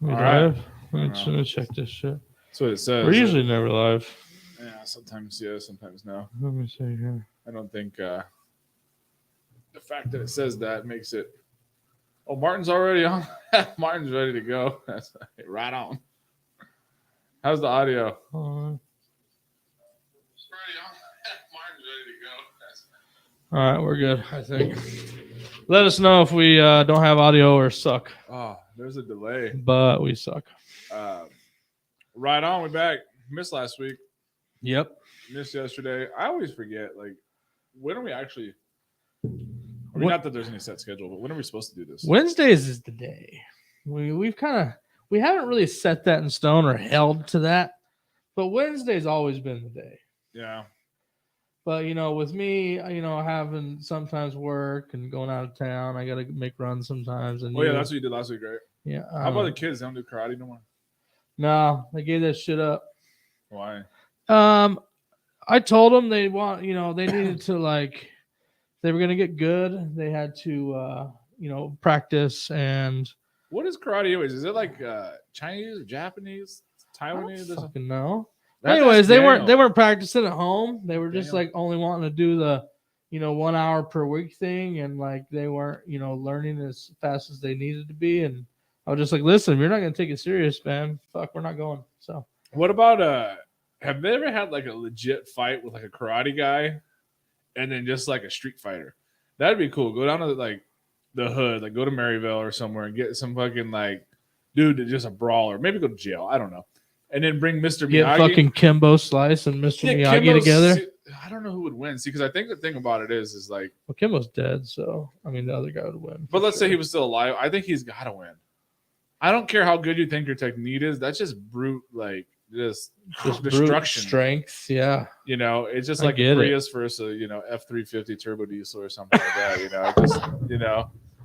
We All live? right. Let's check this shit. That's what it says. We're usually never live. Yeah, sometimes yes, sometimes no. Let me see here. I don't think the fact that it says that makes it. Oh, Martin's already on. Martin's ready to go. That's right on. How's the audio? All Ready on. Martin's ready to go. right, we're good, I think. Let us know if we don't have audio or suck, Oh, there's a delay. but we suck. Right on. We're back. Missed last week. Yep. Missed yesterday. I always forget. Like, when are we actually? I mean, What- not that there's any set schedule, but when are we supposed to do this? Wednesdays is the day. We haven't really set that in stone or held to that, but Wednesday's always been the day. Yeah. But with me, having sometimes work and going out of town, I gotta make runs sometimes. And Oh yeah, that's what you did last week, right? yeah. How about the kids? They don't do karate no more. No, they gave that shit up. Why? I told them they want, they needed to they were gonna get good. They had to, practice and. What is karate anyways? Is it like Chinese or Japanese, I Taiwanese? don't fucking know. That's Anyways, they weren't Daniel. practicing at home. They were just Daniel. only wanting to do the 1 hour per week thing, and they weren't learning as fast as they needed to be. And I was just like, listen, if you're not gonna take it serious, man, fuck, we're not going. So What about have they ever had like a legit fight with like a karate guy, and then just like a street fighter? That'd be cool. Go down to the hood, like go to Maryville or somewhere and get some fucking dude that's just a brawler. Maybe go to jail. I don't know. And then bring Mr. get Miyagi. fucking Kimbo Slice and Mr. Miyagi Kimbo, together. I don't know who would win. See, because I think the thing about it is like, Well, Kimbo's dead, so I mean the other guy would win. but let's say he was still alive. I think he's got to win. I don't care how good you think your technique is. That's just brute, just brute destruction. strength. Yeah, It's just I like get it. Prius versus F-350 turbo diesel or something like that. Just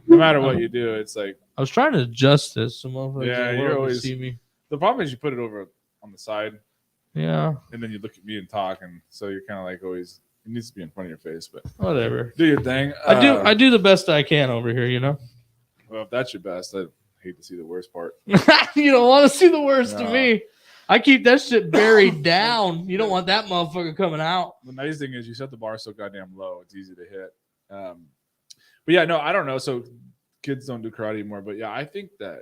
no matter what you do, it's like I was trying to adjust this. Some motherfuckers Yeah, in the you're world could always- see me. the problem is you put it over on the side Yeah, and then you look at me and talk, and so you're kind of like always. It needs to be in front of your face, but whatever. do your thing. I do the best I can over here. Well, if that's your best, I hate to see the worst part. You don't want to see the worst No. of me. I keep that shit buried down. You don't want that motherfucker coming out. The nice thing is you set the bar so goddamn low; it's easy to hit. But yeah, no, I don't know. So kids don't do karate anymore. But yeah, I think that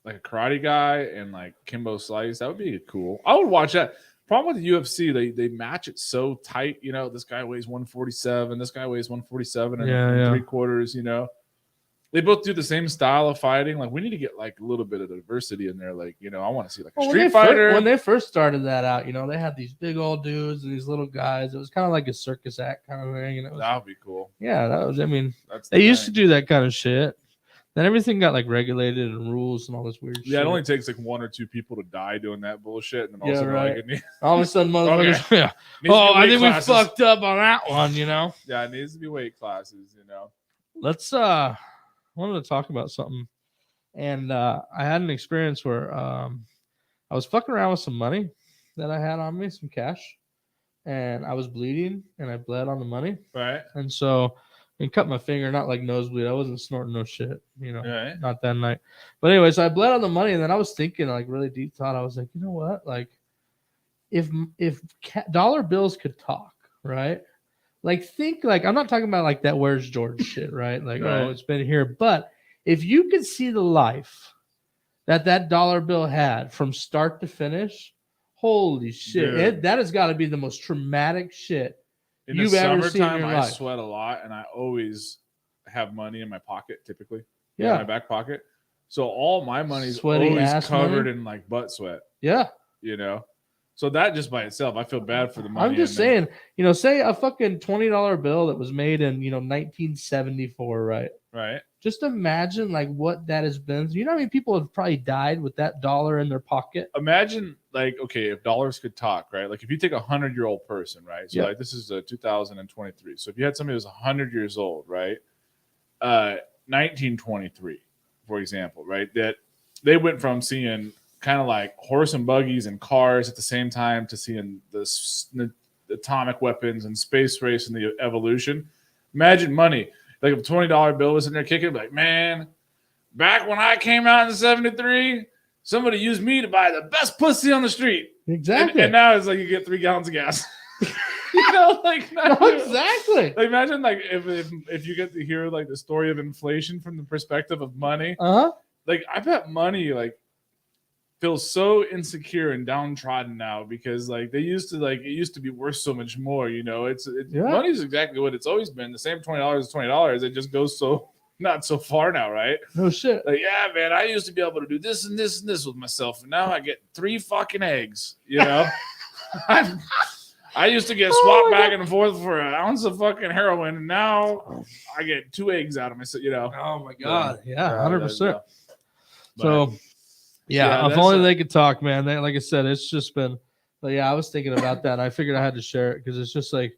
like a karate guy and like Kimbo Slice, that would be cool. I would watch that. Problem with the UFC, they match it so tight. This guy weighs 147. This guy weighs 147 and Yeah. 3/4. They both do the same style of fighting. Like we need to get like a little bit of diversity in there. I want to see like a street fighter. When they first started that out, they had these big old dudes and these little guys. It was kind of like a circus act kind of thing. And it was, That would be cool. yeah, that was. I mean, That's they the used to thing. do that kind of shit. Then everything got regulated and rules and all this weird shit. Yeah, it only takes like 1 or 2 people to die doing that bullshit, and then Yeah, also right. it needs all of a sudden, motherfuckers. Yeah. to be I weight think classes. we fucked up on that one. Yeah, it needs to be weight classes. Let's I wanted to talk about something, and I had an experience where I was fucking around with some money that I had on me, some cash, and I was bleeding, and I bled on the money, Right. and so I cut my finger, not like nosebleed. I wasn't snorting no shit, Right. not that night. But anyways, I bled on the money, and then I was thinking, really deep thought. I was like, you know what, if dollar bills could talk, right? Think I'm not talking about that Where's George shit, right? Right. Oh, it's been here. But if you could see the life that dollar bill had from start to finish, holy shit. Dude. That has got to be the most traumatic shit In you've the ever seen in summertime, your I life. sweat a lot, and I always have money in my pocket, typically. Yeah. In my back pocket. So all my money's Sweaty always ass covered money? in butt sweat. Yeah. So that just by itself, I feel bad for the money. I'm just saying, say a fucking $20 bill that was made in, 1974, right? Right. Just imagine what that has been. You know how many people have probably died with that dollar in their pocket? Imagine okay, if dollars could talk, right? If you take a 100-year-old person, right? So Yeah. this is 2023. So if you had somebody who's 100 years old, right? 1923, for example, right? That they went from seeing kind of like horse and buggies and cars at the same time to seeing the atomic weapons and space race and the evolution. Imagine money. Like if a $20 bill was in there kicking, man, back when I came out in '73, somebody used me to buy the best pussy on the street. Exactly. And now it's like you get 3 gallons of gas. You know, like No, exactly. Like imagine like if you get to hear like the story of inflation from the perspective of money. Uh-huh. Like I bet money like feels so insecure and downtrodden now because like they used to like it used to be worth so much more. You know, Yeah. money's exactly what it's always been. The same $20 is $20. It just goes so not so far now, right? No shit. Like, yeah, man, I used to be able to do this and this and this with myself, and now I get 3 fucking eggs. You know, I used to get swapped back and forth for an ounce of fucking heroin, and now I get 2 eggs out of myself. You know. Oh my god. Yeah, Yeah, 100%. but- So, yeah, if that's only a- they could talk, man. They, like I said, it's just been. But yeah, I was thinking about that. And I figured I had to share it because it's just like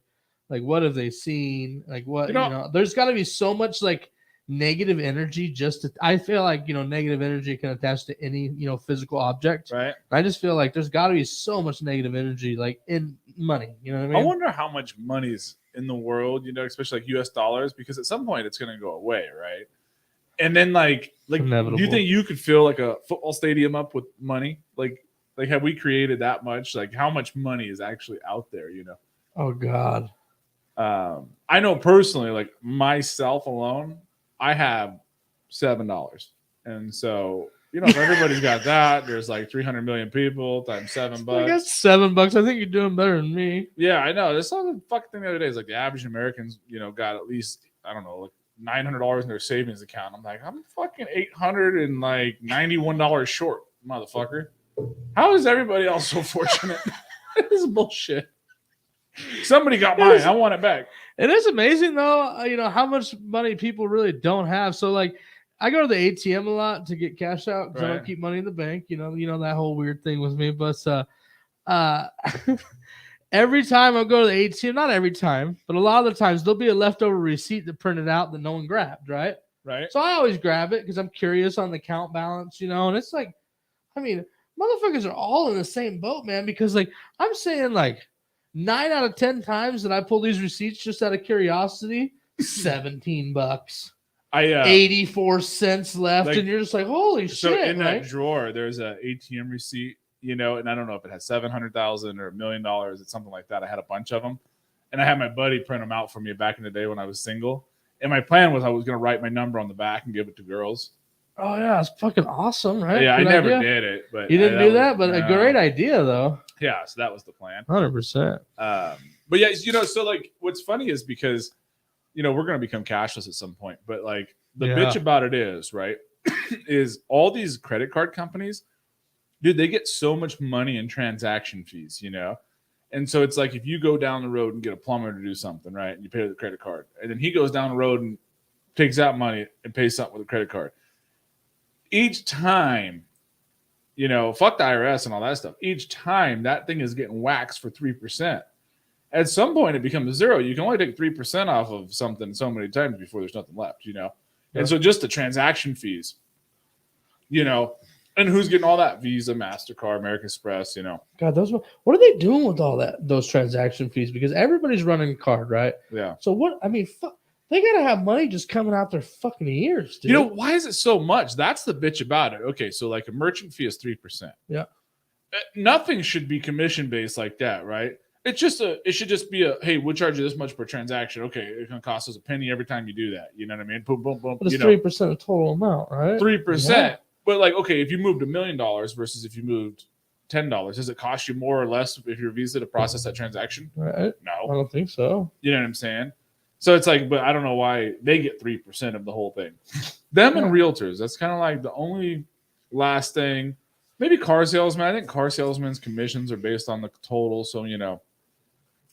what have they seen? Like what You know- there's got to be so much like negative energy. I feel like negative energy can attach to any physical object. right. I just feel like there's got to be so much negative energy like in money. You know what I mean? I wonder how much money's in the world, especially like US dollars, because at some point it's going to go away, right? And then like do Inevitable. you think you could fill like a football stadium up with money? Like have we created that much? Like how much money is actually out there, Oh God. I know personally, like myself alone, I have $7. And so, if everybody's got that, there's like 300 million people times $7. I got $7. I think you're doing better than me. Yeah, I know. This other fucking thing the other day is like the average Americans, got at least, I don't know, like $900 in their savings account. I'm like, I'm fucking $891 short, motherfucker. How is everybody else so fortunate? This is bullshit. Somebody got mine. I want it back. It is amazing though, how much money people really don't have. So like I go to the ATM a lot to get cash out because I Right. don't keep money in the bank. You know that whole weird thing with me. But every time I go to the ATM, not every time, but a lot of the times there'll be a leftover receipt that printed out that no one grabbed, right? Right. So I always grab it because I'm curious on the account balance, and it's like, I mean, motherfuckers are all in the same boat, man, because like I'm saying like 9 out of 10 times that I pull these receipts just out of curiosity, $17, I 84 cents left, like- and you're just like, holy so shit, in right? that drawer, there's a ATM receipt, and I don't know if it has 700,000 or $1 million. It's something like that. I had a bunch of them, and I had my buddy print them out for me back in the day when I was single. And my plan was I was going to write my number on the back and give it to girls. Oh yeah, it's fucking awesome, right? Yeah, Good I never idea. did it, but You didn't do that, but a no. great idea though. Yeah, so that was the plan. 100%. But yeah, so like what's funny is because we're going to become cashless at some point, but like the Yeah. bitch about it is, right, is all these credit card companies, dude, they get so much money in transaction fees, and so it's like if you go down the road and get a plumber to do something, right, and you pay with a credit card, and then he goes down the road and takes out money and pays something with a credit card. Each time, fuck the IRS and all that stuff. Each time that thing is getting waxed for 3%. At some point, it becomes 0. You can only take 3% off of something so many times before there's nothing left, Yeah. And so just the transaction fees, and who's getting all that? Visa, MasterCard, American Express, God, what are they doing with all those transaction fees? Because everybody's running a card, right? Yeah. So what? I mean, they gotta have money just coming out their fucking ears, dude. Why is it so much? That's the bitch about it. Okay, so like a merchant fee is 3%. Yeah. Nothing should be commission based like that, right? It should just be hey, we'll charge you this much per transaction. Okay, it's gonna cost us a penny every time you do that. You know what I mean? Boom, boom, boom. But it's 3% of total amount, right? 3%. Yeah. But like, okay, if you moved $1 million versus if you moved $10, does it cost you more or less if your Visa to process that transaction? Right? I No. don't think so. You know what I'm saying? So it's like, but I don't know why they get 3% of the whole thing. Them and realtors, that's kind of like the only last thing. Maybe car salesmen. I think car salesmen's commissions are based on the total. So,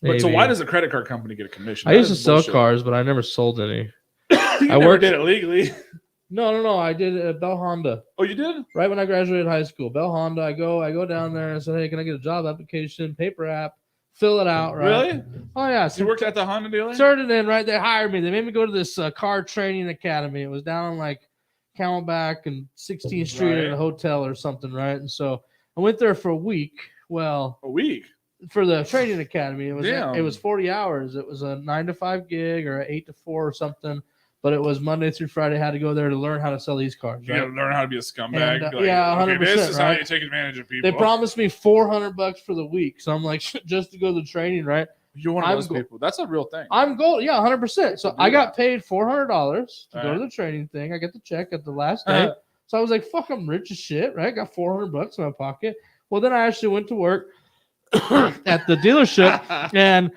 But so Maybe. why does a credit card company get a commission? I That used to is sell bullshit. cars, but I never sold any. You I never worked- did it legally. No. I did it at Bell Honda. Oh, you did? Right when I graduated high school. Bell Honda. I go down there and said, hey, can I get a job application, paper app, fill it out, right? Really? Oh yeah. So you worked at the Honda dealer? Turned it in, right? They hired me. They made me go to this car training academy. It was down on like Camelback and 16th Street Right. in a hotel or something, right? And so I went there for a week. Well, A week. for the training academy, it Damn. was 40 hours. It was a 9 to 5 gig or an 8 to 4 or something. but it was Monday through Friday. I had to go there to learn how to sell these cars. You Right? got to learn how to be a scumbag. And, Like, yeah, okay, this 100%, is how right? you take advantage of people. They promised me $400 for the week, so I'm like, just to go to the training, right? You're one of I'm those people. That's a real thing. I'm gold, yeah, 100%. So People do I got that. paid $400 to go to Right. the training thing. I get the check at the last day. So I was like, fuck, I'm rich as shit, right? Got $400 in my pocket. Well, then I actually went to work at the dealership, and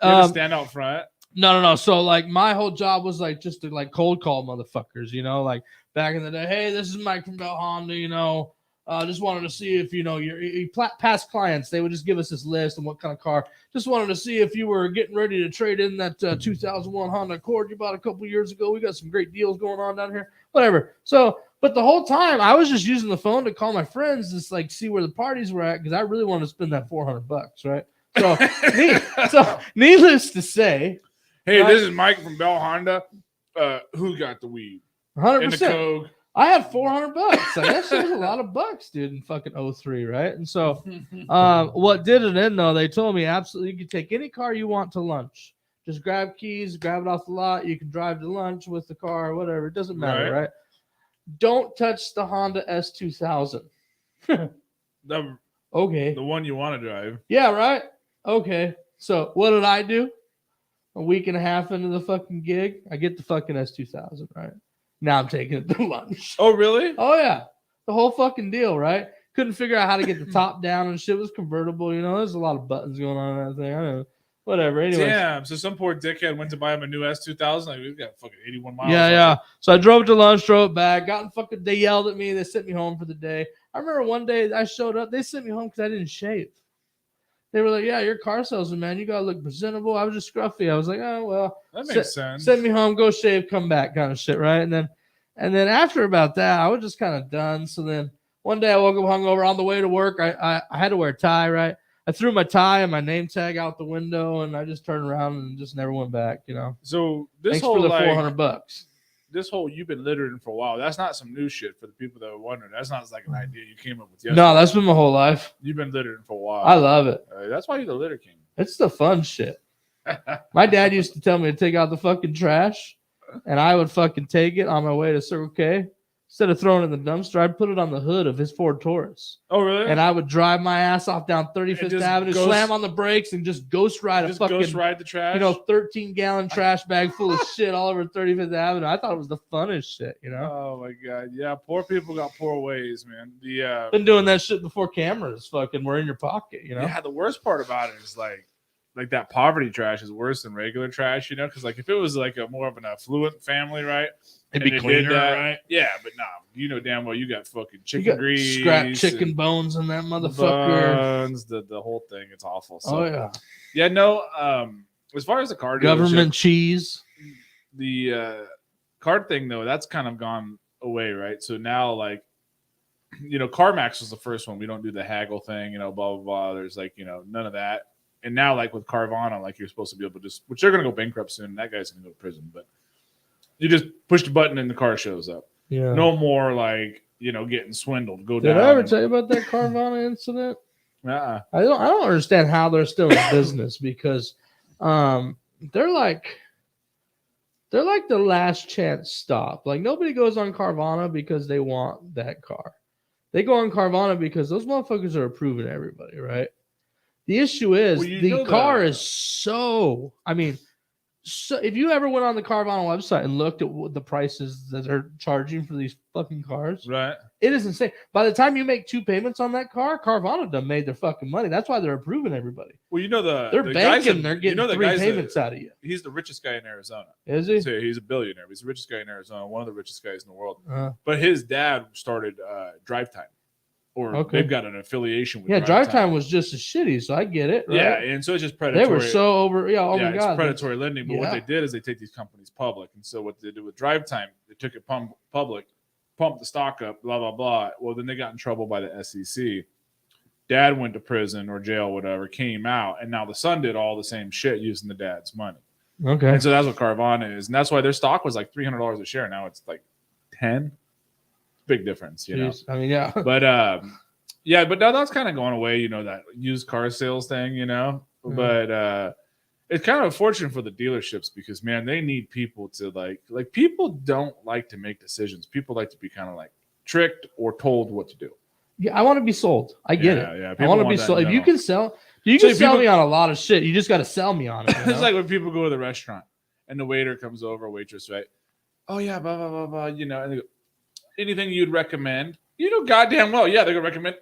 You have to stand out front. no. So like my whole job was like just to like cold call motherfuckers, you know, like back in the day. Hey, this is Mike from Bell Honda, you know. Just wanted to see if you know your past clients. They would just give us this list and what kind of car. Just wanted to see if you were getting ready to trade in that 2001 Honda Accord you bought a couple years ago. We got some great deals going on down here. Whatever. So, but the whole time I was just using the phone to call my friends, just like see where the parties were at because I really wanted to spend that $400, right? So, needless to say, Hey, right? this is Mike from Bell Honda. Who got the weed 100%. and the coke? I had $400. Like that shit was a lot of bucks, dude, in fucking 03, right? And so, what did it in though? They told me absolutely you can take any car you want to lunch. Just grab keys, grab it off the lot. You can drive to lunch with the car, whatever. It doesn't matter, right? Don't touch the Honda S2000. Okay. The one you want to drive. Yeah, right. Okay. So what did I do? A week and a half into the fucking gig, I get the fucking S2000, right? Now I'm taking it to lunch. Oh, really? Oh yeah, the whole fucking deal, right? Couldn't figure out how to get the top down and shit. It was convertible, you know. There's a lot of buttons going on in that thing. I don't know. Whatever. Anyway. Damn. So some poor dickhead went to buy him a new S2000. Like, we've got fucking 81 miles. Yeah. So I drove to lunch, drove back, they yelled at me. They sent me home for the day. I remember one day I showed up. They sent me home because I didn't shave. They were like, yeah, you're a car salesman, man. You got to look presentable. I was just scruffy. I was like, oh, well. That makes sense. Send me home, go shave, come back kind of shit, right? And then after about that, I was just kind of done. So then one day I woke up hungover on the way to work. I had to wear a tie, right? I threw my tie and my name tag out the window, and I just turned around and just never went back, you know. So this Thanks whole for the like, $400. This whole you've been littering for a while. That's not some new shit for the people that are wondering. That's not like an idea you came up with yesterday. No, that's been my whole life. You've been littering for a while. I love it. That's why you're the litter king. It's the fun shit. My dad used to tell me to take out the fucking trash, and I would fucking take it on my way to Circle K. Instead of throwing it in the dumpster, I'd put it on the hood of his Ford Taurus. Oh, really? And I would drive my ass off down 35th Avenue, slam on the brakes, and just ghost ride a fucking, ghost ride the trash. 13-gallon trash bag full of shit all over 35th Avenue. I thought it was the funnest shit, you know? Oh, my God. Yeah, poor people got poor ways, man. Been doing that shit before cameras fucking were in your pocket, you know? Yeah, the worst part about it is like that poverty trash is worse than regular trash, you know? Because like if it was like a more of an affluent family, right? It'd be cleaner, right? Yeah, but no, you know damn well you got fucking chicken grease, scrap chicken bones in that motherfucker. Bones, the whole thing. It's awful. So, oh yeah. Yeah, no. As far as the card government cheese, the card thing though, that's kind of gone away, right? So now like, CarMax was the first one. We don't do the haggle thing, blah blah blah. There's like, none of that. And now like with Carvana, like you're supposed to be able to just, which they're gonna go bankrupt soon. That guy's gonna go to prison, but you just push the button and the car shows up. Yeah. No more like getting swindled. Down. Did I ever tell you about that Carvana incident? Uh-uh. I don't understand how they're still in business because they're like the last chance stop. Like nobody goes on Carvana because they want that car. They go on Carvana because those motherfuckers are approving everybody, right? The issue is the car is so. So if you ever went on the Carvana website and looked at what the prices that they're charging for these fucking cars, right? It is insane. By the time you make 2 payments on that car, Carvana done made their fucking money. That's why they're approving everybody. Well, they're banking. They're getting 3 payments out of you. He's the richest guy in Arizona. Is he? So he's a billionaire. He's the richest guy in Arizona. One of the richest guys in the world. But his dad started Drive Time. Or they've got an affiliation with Drive Time was just as shitty, so I get it. Right? Yeah, and so it's just predatory. They were so over. Yeah, oh my god, it's predatory lending. But what they did is they take these companies public, and so what they did with Drive Time, they took it public, pumped the stock up, blah blah blah. Well, then they got in trouble by the SEC. Dad went to prison or jail, whatever, came out, and now the son did all the same shit using the dad's money. Okay, and so that's what Carvana is, and that's why their stock was like $300 a share. Now it's like 10. Big difference, know. Yeah. But but now that's kind of going away, that used car sales thing, But It's kind of unfortunate for the dealerships because, man, they need people to like people don't like to make decisions. People like to be kind of like tricked or told what to do. Yeah, I want to be sold. I get Yeah, it. yeah, I people want to want be that sold. in If you general. can sell, you So can if sell people- me on a lot of shit. You just got to sell me on it. You It's know? like when people go to the restaurant and the waiter comes over, waitress, right? Oh yeah, blah blah blah blah. You know, and they go, anything you'd recommend? You know, goddamn well, yeah, they're gonna recommend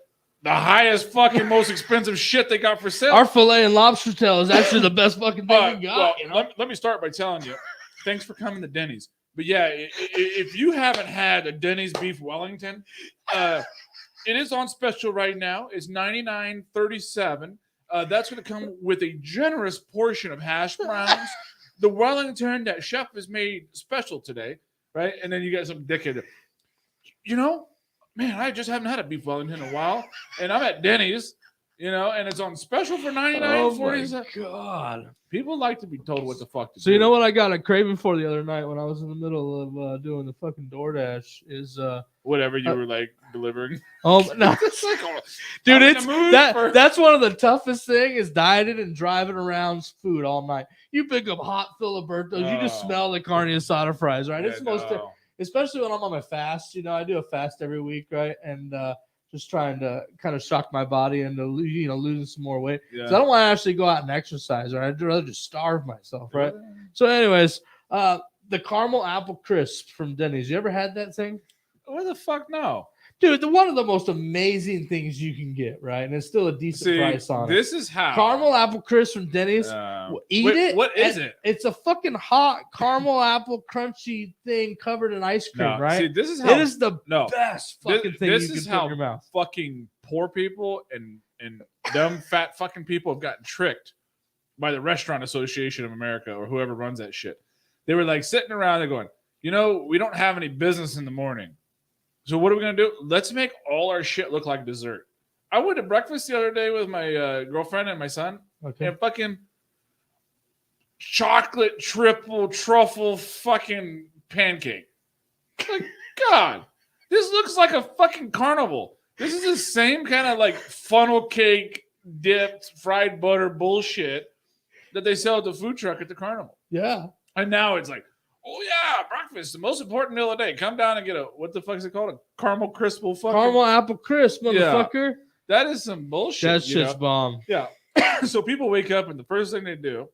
the highest fucking most expensive shit they got for sale. Our filet and lobster tail is actually the best fucking thing we got. Well, You know? let me start by telling you, thanks for coming to Denny's. But yeah, if you haven't had a Denny's beef Wellington, it is on special right now. It's $99.37. That's going to come with a generous portion of hash browns, the Wellington that chef has made special today, right? And then you got some dickhead. You know, man, I just haven't had a beef Wellington in a while, and I'm at Denny's, you know, and it's on special for Oh $99.47. my god! People like to be told what the fuck to do. So you know what I got a craving for the other night when I was in the middle of doing the fucking DoorDash is Whatever you were like delivering. oh no. It's like, oh, Dude, I'm in it's the mood for- that's one of the toughest thing is dieting and driving around food all night. You pick up hot Filibertos, you just Oh. smell the carne asada fries, right? Yeah, It's the most, no. especially when I'm on my fast. You know, I do a fast every week, right? And just trying to kind of shock my body into losing some more weight. Yeah. So I don't want to actually go out and exercise, right? I'd rather just starve myself, right? So, anyways, the caramel apple crisp from Denny's. You ever had that thing? What the fuck? No. Dude, one of the most amazing things you can get, right? And it's still a decent price on it. This is how Caramel apple crisp from Denny's. Eat wait, it. What is and it? It's a fucking hot caramel apple crunchy thing covered in ice cream, No. right? See, this is how It is the no. best This- fucking thing this you is can put how in your mouth. fucking poor people and dumb fat fucking people have gotten tricked by the Restaurant Association of America or whoever runs that shit. They were like sitting around there going, you know, we don't have any business in the morning. So what are we gonna do? Let's make all our shit look like dessert. I went to breakfast the other day with my girlfriend and my son, Okay. and fucking chocolate triple truffle fucking pancake. Like, God, this looks like a fucking carnival. This is the same kind of like funnel cake dipped fried butter bullshit that they sell at the food truck at the carnival. Yeah. And now it's like, oh yeah, breakfast, the most important meal of the day. Come down and get a what the fuck is it called? A caramel crispal fucking. Caramel apple crisp, Yeah. motherfucker. That is some bullshit. That you shit's know? bomb. Yeah. So people wake up and the first thing they do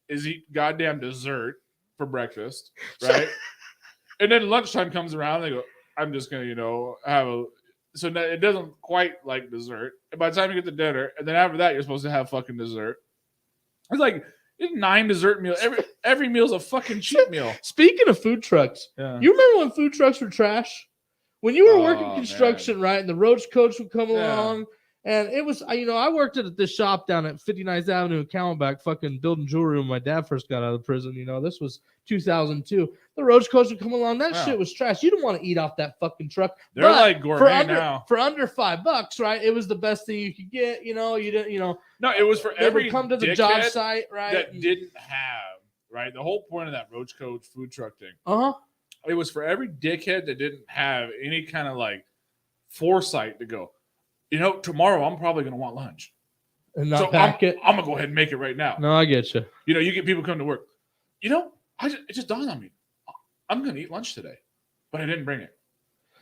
is eat goddamn dessert for breakfast, right? And then lunchtime comes around, they go, I'm just gonna, have a. So it doesn't quite like dessert. And by the time you get to dinner, and then after that, you're supposed to have fucking dessert. It's like it's 9 dessert meals. Every meal's a fucking cheat meal. Speaking of food trucks, Yeah. you remember when food trucks were trash? When you were Oh, working construction, right? And the roach coach would come Yeah. along. And it was, I worked at this shop down at 59th Avenue in Camelback, fucking building jewelry when my dad first got out of prison. This was 2002. The roach coach would come along. That Wow. shit was trash. You didn't want to eat off that fucking truck. They're But like for gourmet under, now. For under $5, right? It was the best thing you could get. You didn't, No, it was for they every would come to the job dickhead site, right? that didn't have, right? The whole point of that roach coach food truck thing. Uh-huh. It was for every dickhead that didn't have any kind of like foresight to go, tomorrow I'm probably going to want lunch. And not So pack it. I'm going to go ahead and make it right now. No, I get you. You get people come to work. It just dawned on me. I'm going to eat lunch today, but I didn't bring it.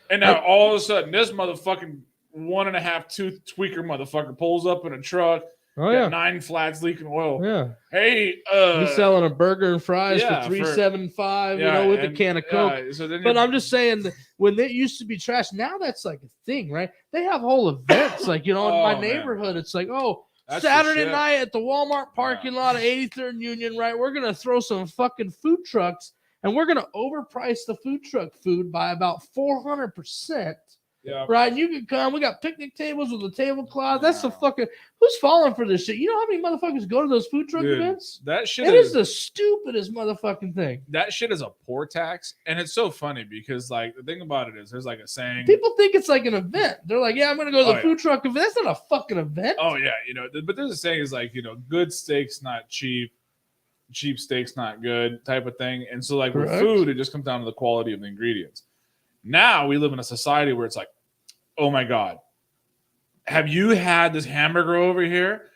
And now all of a sudden, this motherfucking 1.5 tooth tweaker motherfucker pulls up in a truck, Oh, got yeah. 9 flats leaking oil. Yeah. Hey, He's selling a burger and fries yeah, for $3.75, with a and- can of Coke. yeah, so then But you're- I'm just saying that when it used to be trash, now that's like a thing, right? They have whole events. Like, in Oh, my man. neighborhood, it's like, That's the Saturday shit. night at the Walmart parking lot of 83rd and Union, right? We're going to throw some fucking food trucks and we're going to overprice the food truck food by about 400%. Yeah. Right, and you can come. We got picnic tables with a tablecloth. That's the Yeah. fucking. Who's falling for this shit? You know how many motherfuckers go to those food truck Dude, events? that shit It is the stupidest motherfucking thing. that shit is a poor tax, and it's so funny because like the thing about it is there's like a saying. People think it's like an event. They're like, "Yeah, I'm gonna go to the Oh, yeah. food truck event." That's not a fucking event. Oh yeah, but there's a saying is like good steaks not cheap steaks not good type of thing, and so like Correct. with food, it just comes down to the quality of the ingredients. Now we live in a society where it's like, oh my god, have you had this hamburger over here?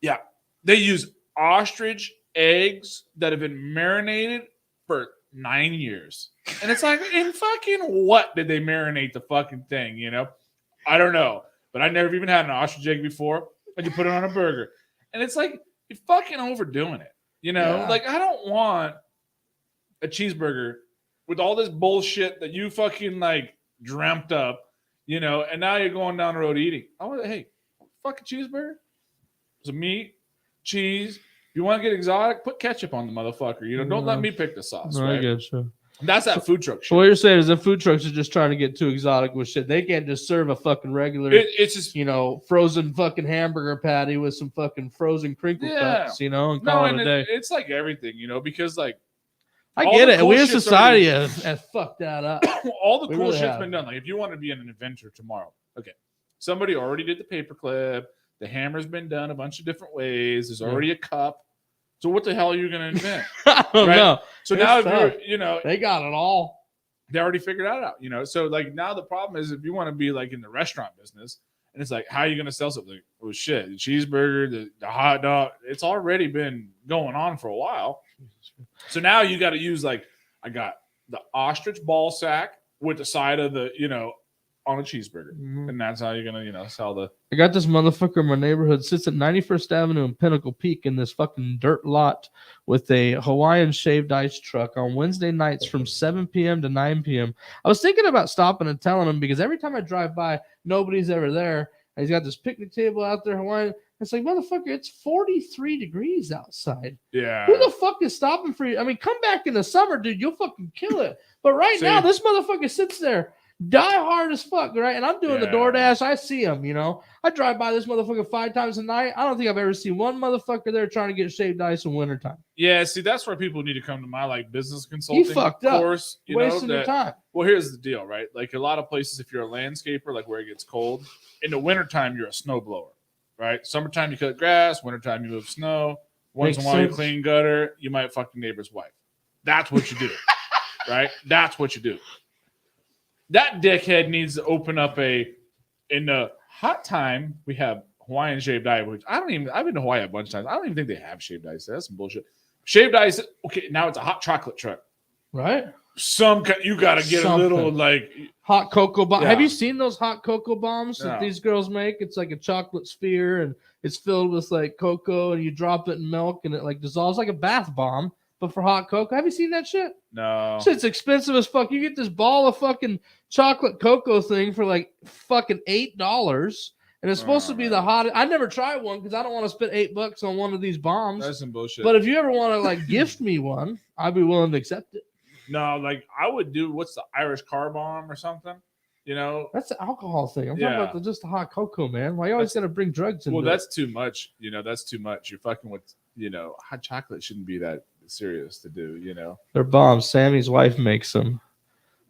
Yeah, they use ostrich eggs that have been marinated for 9 years. And it's like, in fucking what did they marinate the fucking thing, you know? I don't know. But I never even had an ostrich egg before. And you put it on a burger. And it's like, you're fucking overdoing it. You know? Yeah. Like, I don't want a cheeseburger with all this bullshit that you fucking, like, dreamt up, you know, and now you're going down the road eating. I want, hey, fucking cheeseburger. Some meat, cheese. If you want to get exotic, put ketchup on the motherfucker. You know, don't let me pick the sauce. No, I Right? get you. That's that food truck shit. So what you're saying is the food trucks are just trying to get too exotic with shit. They can't just serve a fucking regular, It's just frozen fucking hamburger patty with some fucking frozen crinkle Yeah. cuts, and no, call it and a day. it's like everything, you know, because like I all get the it. cool We as shit's society already- have fucked that up. all the We cool really shit's have. been done. Like if you want to be an inventor tomorrow, okay, somebody already did the paperclip. The hammer's been done a bunch of different ways. There's Yeah. already a cup. So what the hell are you going to invent? I don't Right? know. So It's now if tough. you're, you know, They got it all. they already figured that out, you know. So like now the problem is if you want to be like in the restaurant business, and it's like, how are you going to sell something? Oh shit, the cheeseburger, the hot dog, it's already been going on for a while. So now you got to use like, I got the ostrich ball sack with the side of the, you know, on a cheeseburger, Mhm. and that's how you're gonna, you know, sell the. I got this motherfucker in my neighborhood, sits at 91st Avenue and Pinnacle Peak in this fucking dirt lot with a Hawaiian shaved ice truck on Wednesday nights from 7 p.m. to 9 p.m. I was thinking about stopping and telling him because every time I drive by, nobody's ever there. And he's got this picnic table out there, Hawaiian. It's like, motherfucker, it's 43 degrees outside. Yeah. Who the fuck is stopping for you? I mean, come back in the summer, dude. You'll fucking kill it. But right See? now, this motherfucker sits there, die hard as fuck, right? And I'm doing the Yeah. DoorDash. I see him, you know. I drive by this motherfucker 5 times a night. I don't think I've ever seen one motherfucker there trying to get shaved ice in wintertime. Yeah. See, that's where people need to come to my like business consulting fucked up. course. You Wasting know, their that, time. well, here's the deal, right? Like a lot of places, if you're a landscaper, like where it gets cold, in the wintertime, you're a snowblower, right? Summertime, you cut grass. Wintertime, you move snow. Once Makes in a while, you sense. clean gutter. You might fuck your neighbor's wife. That's what you do, right? That's what you do. That dickhead needs to open up in the hot time, we have Hawaiian shaved ice, which I've been to Hawaii a bunch of times. I don't even think they have shaved ice. That's some bullshit. Shaved ice, okay, now it's a hot chocolate truck. Right? You got to get a little Something. like, Hot cocoa bomb. Yeah. Have you seen those hot cocoa bombs that No. these girls make? It's like a chocolate sphere and it's filled with like cocoa and you drop it in milk and it like dissolves like a bath bomb, but for hot cocoa. Have you seen that shit? no. Shit's expensive as fuck. You get this ball of fucking chocolate cocoa thing for like fucking $8. And it's supposed to be the hottest. I never tried one because I don't want to spend $8 on one of these bombs. That's some bullshit. But if you ever want to like gift me one, I'd be willing to accept it. no, like I would do, what's the Irish car bomb or something? You know? That's the alcohol thing. I'm Yeah. talking about just the hot cocoa, man. Why you always got to bring drugs in? Well, that's too much. You know, that's too much. You're fucking with, you know, hot chocolate shouldn't be that serious to do, you know? They're bombs. Sammy's wife makes them.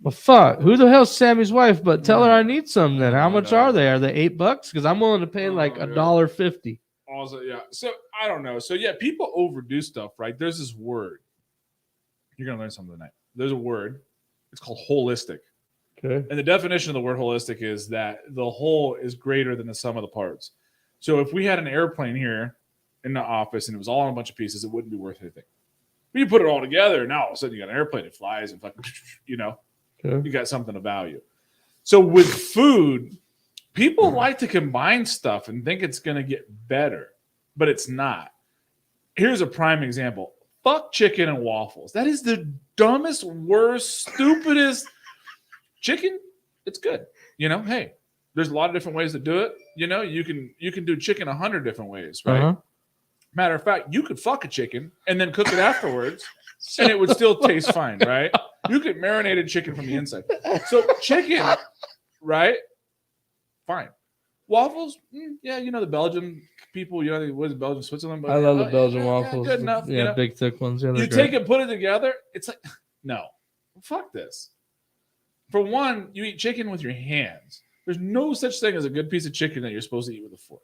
Well, fuck. Who the hell's Sammy's wife? But tell her I need some then. How much are they? Are they $8? Because I'm willing to pay like Oh, yeah. $1.50. Also, yeah. So I don't know. So yeah, people overdo stuff, right? There's this word. You're gonna learn something tonight. There's a word. It's called holistic. Okay. And the definition of the word holistic is that the whole is greater than the sum of the parts. So if we had an airplane here in the office and it was all in a bunch of pieces, it wouldn't be worth anything. But you put it all together, now all of a sudden you got an airplane that flies and fucking, you know, Okay. you got something of value. So with food, people like to combine stuff and think it's going to get better, but it's not. Here's a prime example. Fuck chicken and waffles. That is the dumbest, worst, stupidest. Chicken, it's good. You know, hey, there's a lot of different ways to do it. You know, you can do chicken 100 different ways, right? Uh-huh. Matter of fact, you could fuck a chicken and then cook it afterwards, and it would still taste fine, right? You could marinate a chicken from the inside. So chicken, right? Fine. Waffles, yeah, you know the Belgian people, you know what is Belgium, Switzerland? But I love the yeah, Belgian yeah, waffles. good enough. Yeah, you know? big thick ones. Yeah, You they're take great. it, put it together. It's like, no, fuck this. For one, you eat chicken with your hands. There's no such thing as a good piece of chicken that you're supposed to eat with a fork.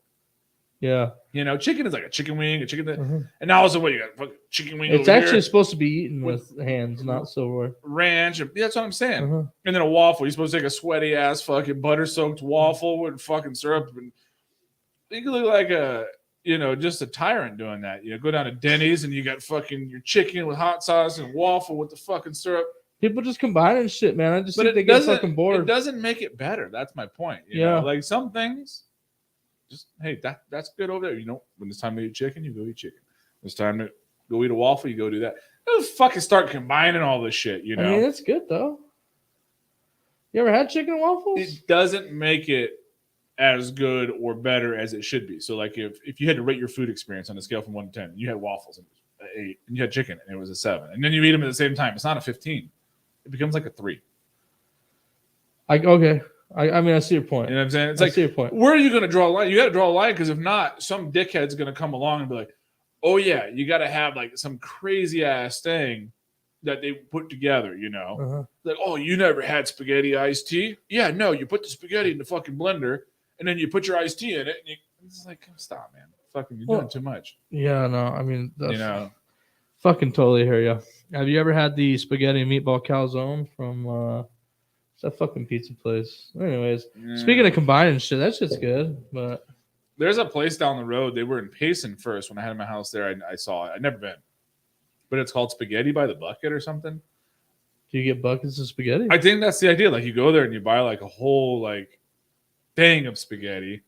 Yeah. You know, chicken is like a chicken wing, a chicken. Mhm. And now also, what you got? Fucking chicken wing. It's over actually here, supposed to be eaten with hands, not silverware. ranch. Yeah, that's what I'm saying. Uh-huh. And then a waffle. You're supposed to take a sweaty ass fucking butter soaked waffle with fucking syrup, and you can look like a just a tyrant doing that. Go down to Denny's and you got fucking your chicken with hot sauce and waffle with the fucking syrup. People just combining shit, man. I just But think they it get doesn't. fucking It bored. doesn't make it better. That's my point. Yeah. Like some things, just hey, that's good over there. When it's time to eat chicken, you go eat chicken. When it's time to go eat a waffle, you go do that. Don't fucking start combining all this shit. I mean, it's good though. You ever had chicken and waffles? It doesn't make it as good or better as it should be. So, like, if you had to rate your food experience on a scale from 1 to 10, you had waffles and it was an 8, and you had chicken and it was a 7, and then you eat them at the same time, it's not a 15. It becomes like a 3. Okay. I mean, I see your point. You know what I'm saying? It's I like, see your point. where are you going to draw a line? You got to draw a line because if not, some dickhead's going to come along and be like, oh, yeah, you got to have like some crazy ass thing that they put together, Uh-huh. Like, oh, you never had spaghetti iced tea? Yeah, no, you put the spaghetti in the fucking blender and then you put your iced tea in it. And it's like, stop, man. Fucking, you're doing too much. Yeah, no, I mean, fucking totally hear you. Have you ever had the spaghetti and meatball calzone from that fucking pizza place? Anyways, speaking of combining shit, that shit's good. But there's a place down the road. They were in Payson first when I had my house there. I saw it. I'd never been, but it's called Spaghetti by the Bucket or something. Do you get buckets of spaghetti? I think that's the idea. Like, you go there and you buy like a whole like thing of spaghetti.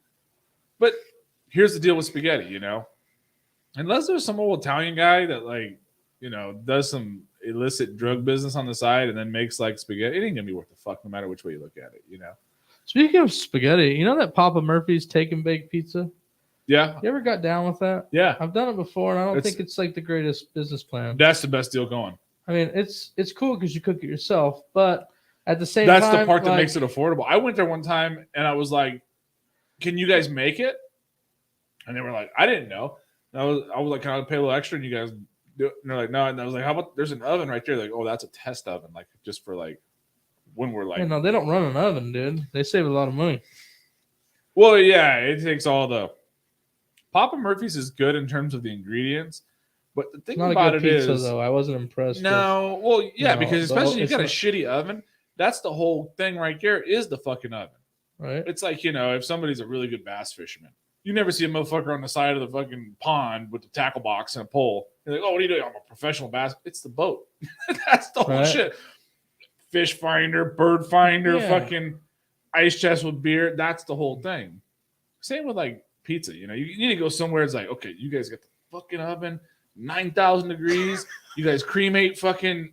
But here's the deal with spaghetti, unless there's some old Italian guy that like, does some illicit drug business on the side and then makes like spaghetti, it ain't gonna be worth the fuck no matter which way you look at it, Speaking of spaghetti, you know that Papa Murphy's take and bake pizza? Yeah. You ever got down with that? Yeah. I've done it before, and I don't think it's like the greatest business plan. That's the best deal going. I mean, it's cool because you cook it yourself, but at the same time, that's the part that makes it affordable. I went there one time and I was like, "Can you guys make it?" And they were like, "I didn't know." And I was like, "Can I pay a little extra?" And you guys do it? And they're like, "No." And I was like, "How about there's an oven right there?" Like, "Oh, that's a test oven, like just for like when we're like." No, they don't run an oven, dude. They save a lot of money. Well, yeah, it takes all the. Papa Murphy's is good in terms of the ingredients. But the thing about it pizza, is, though, I wasn't impressed. No, well, yeah, because especially you got a not, shitty oven. That's the whole thing right there. Is the fucking oven, right? It's like if somebody's a really good bass fisherman, you never see a motherfucker on the side of the fucking pond with the tackle box and a pole. You're like, oh, what are you doing? I'm a professional bass. It's the boat. That's the whole shit. Fish finder, bird finder, fucking ice chest with beer. That's the whole thing. Same with like pizza. You need to go somewhere. It's like, okay, you guys got the fucking oven. 9,000 degrees. You guys cremate fucking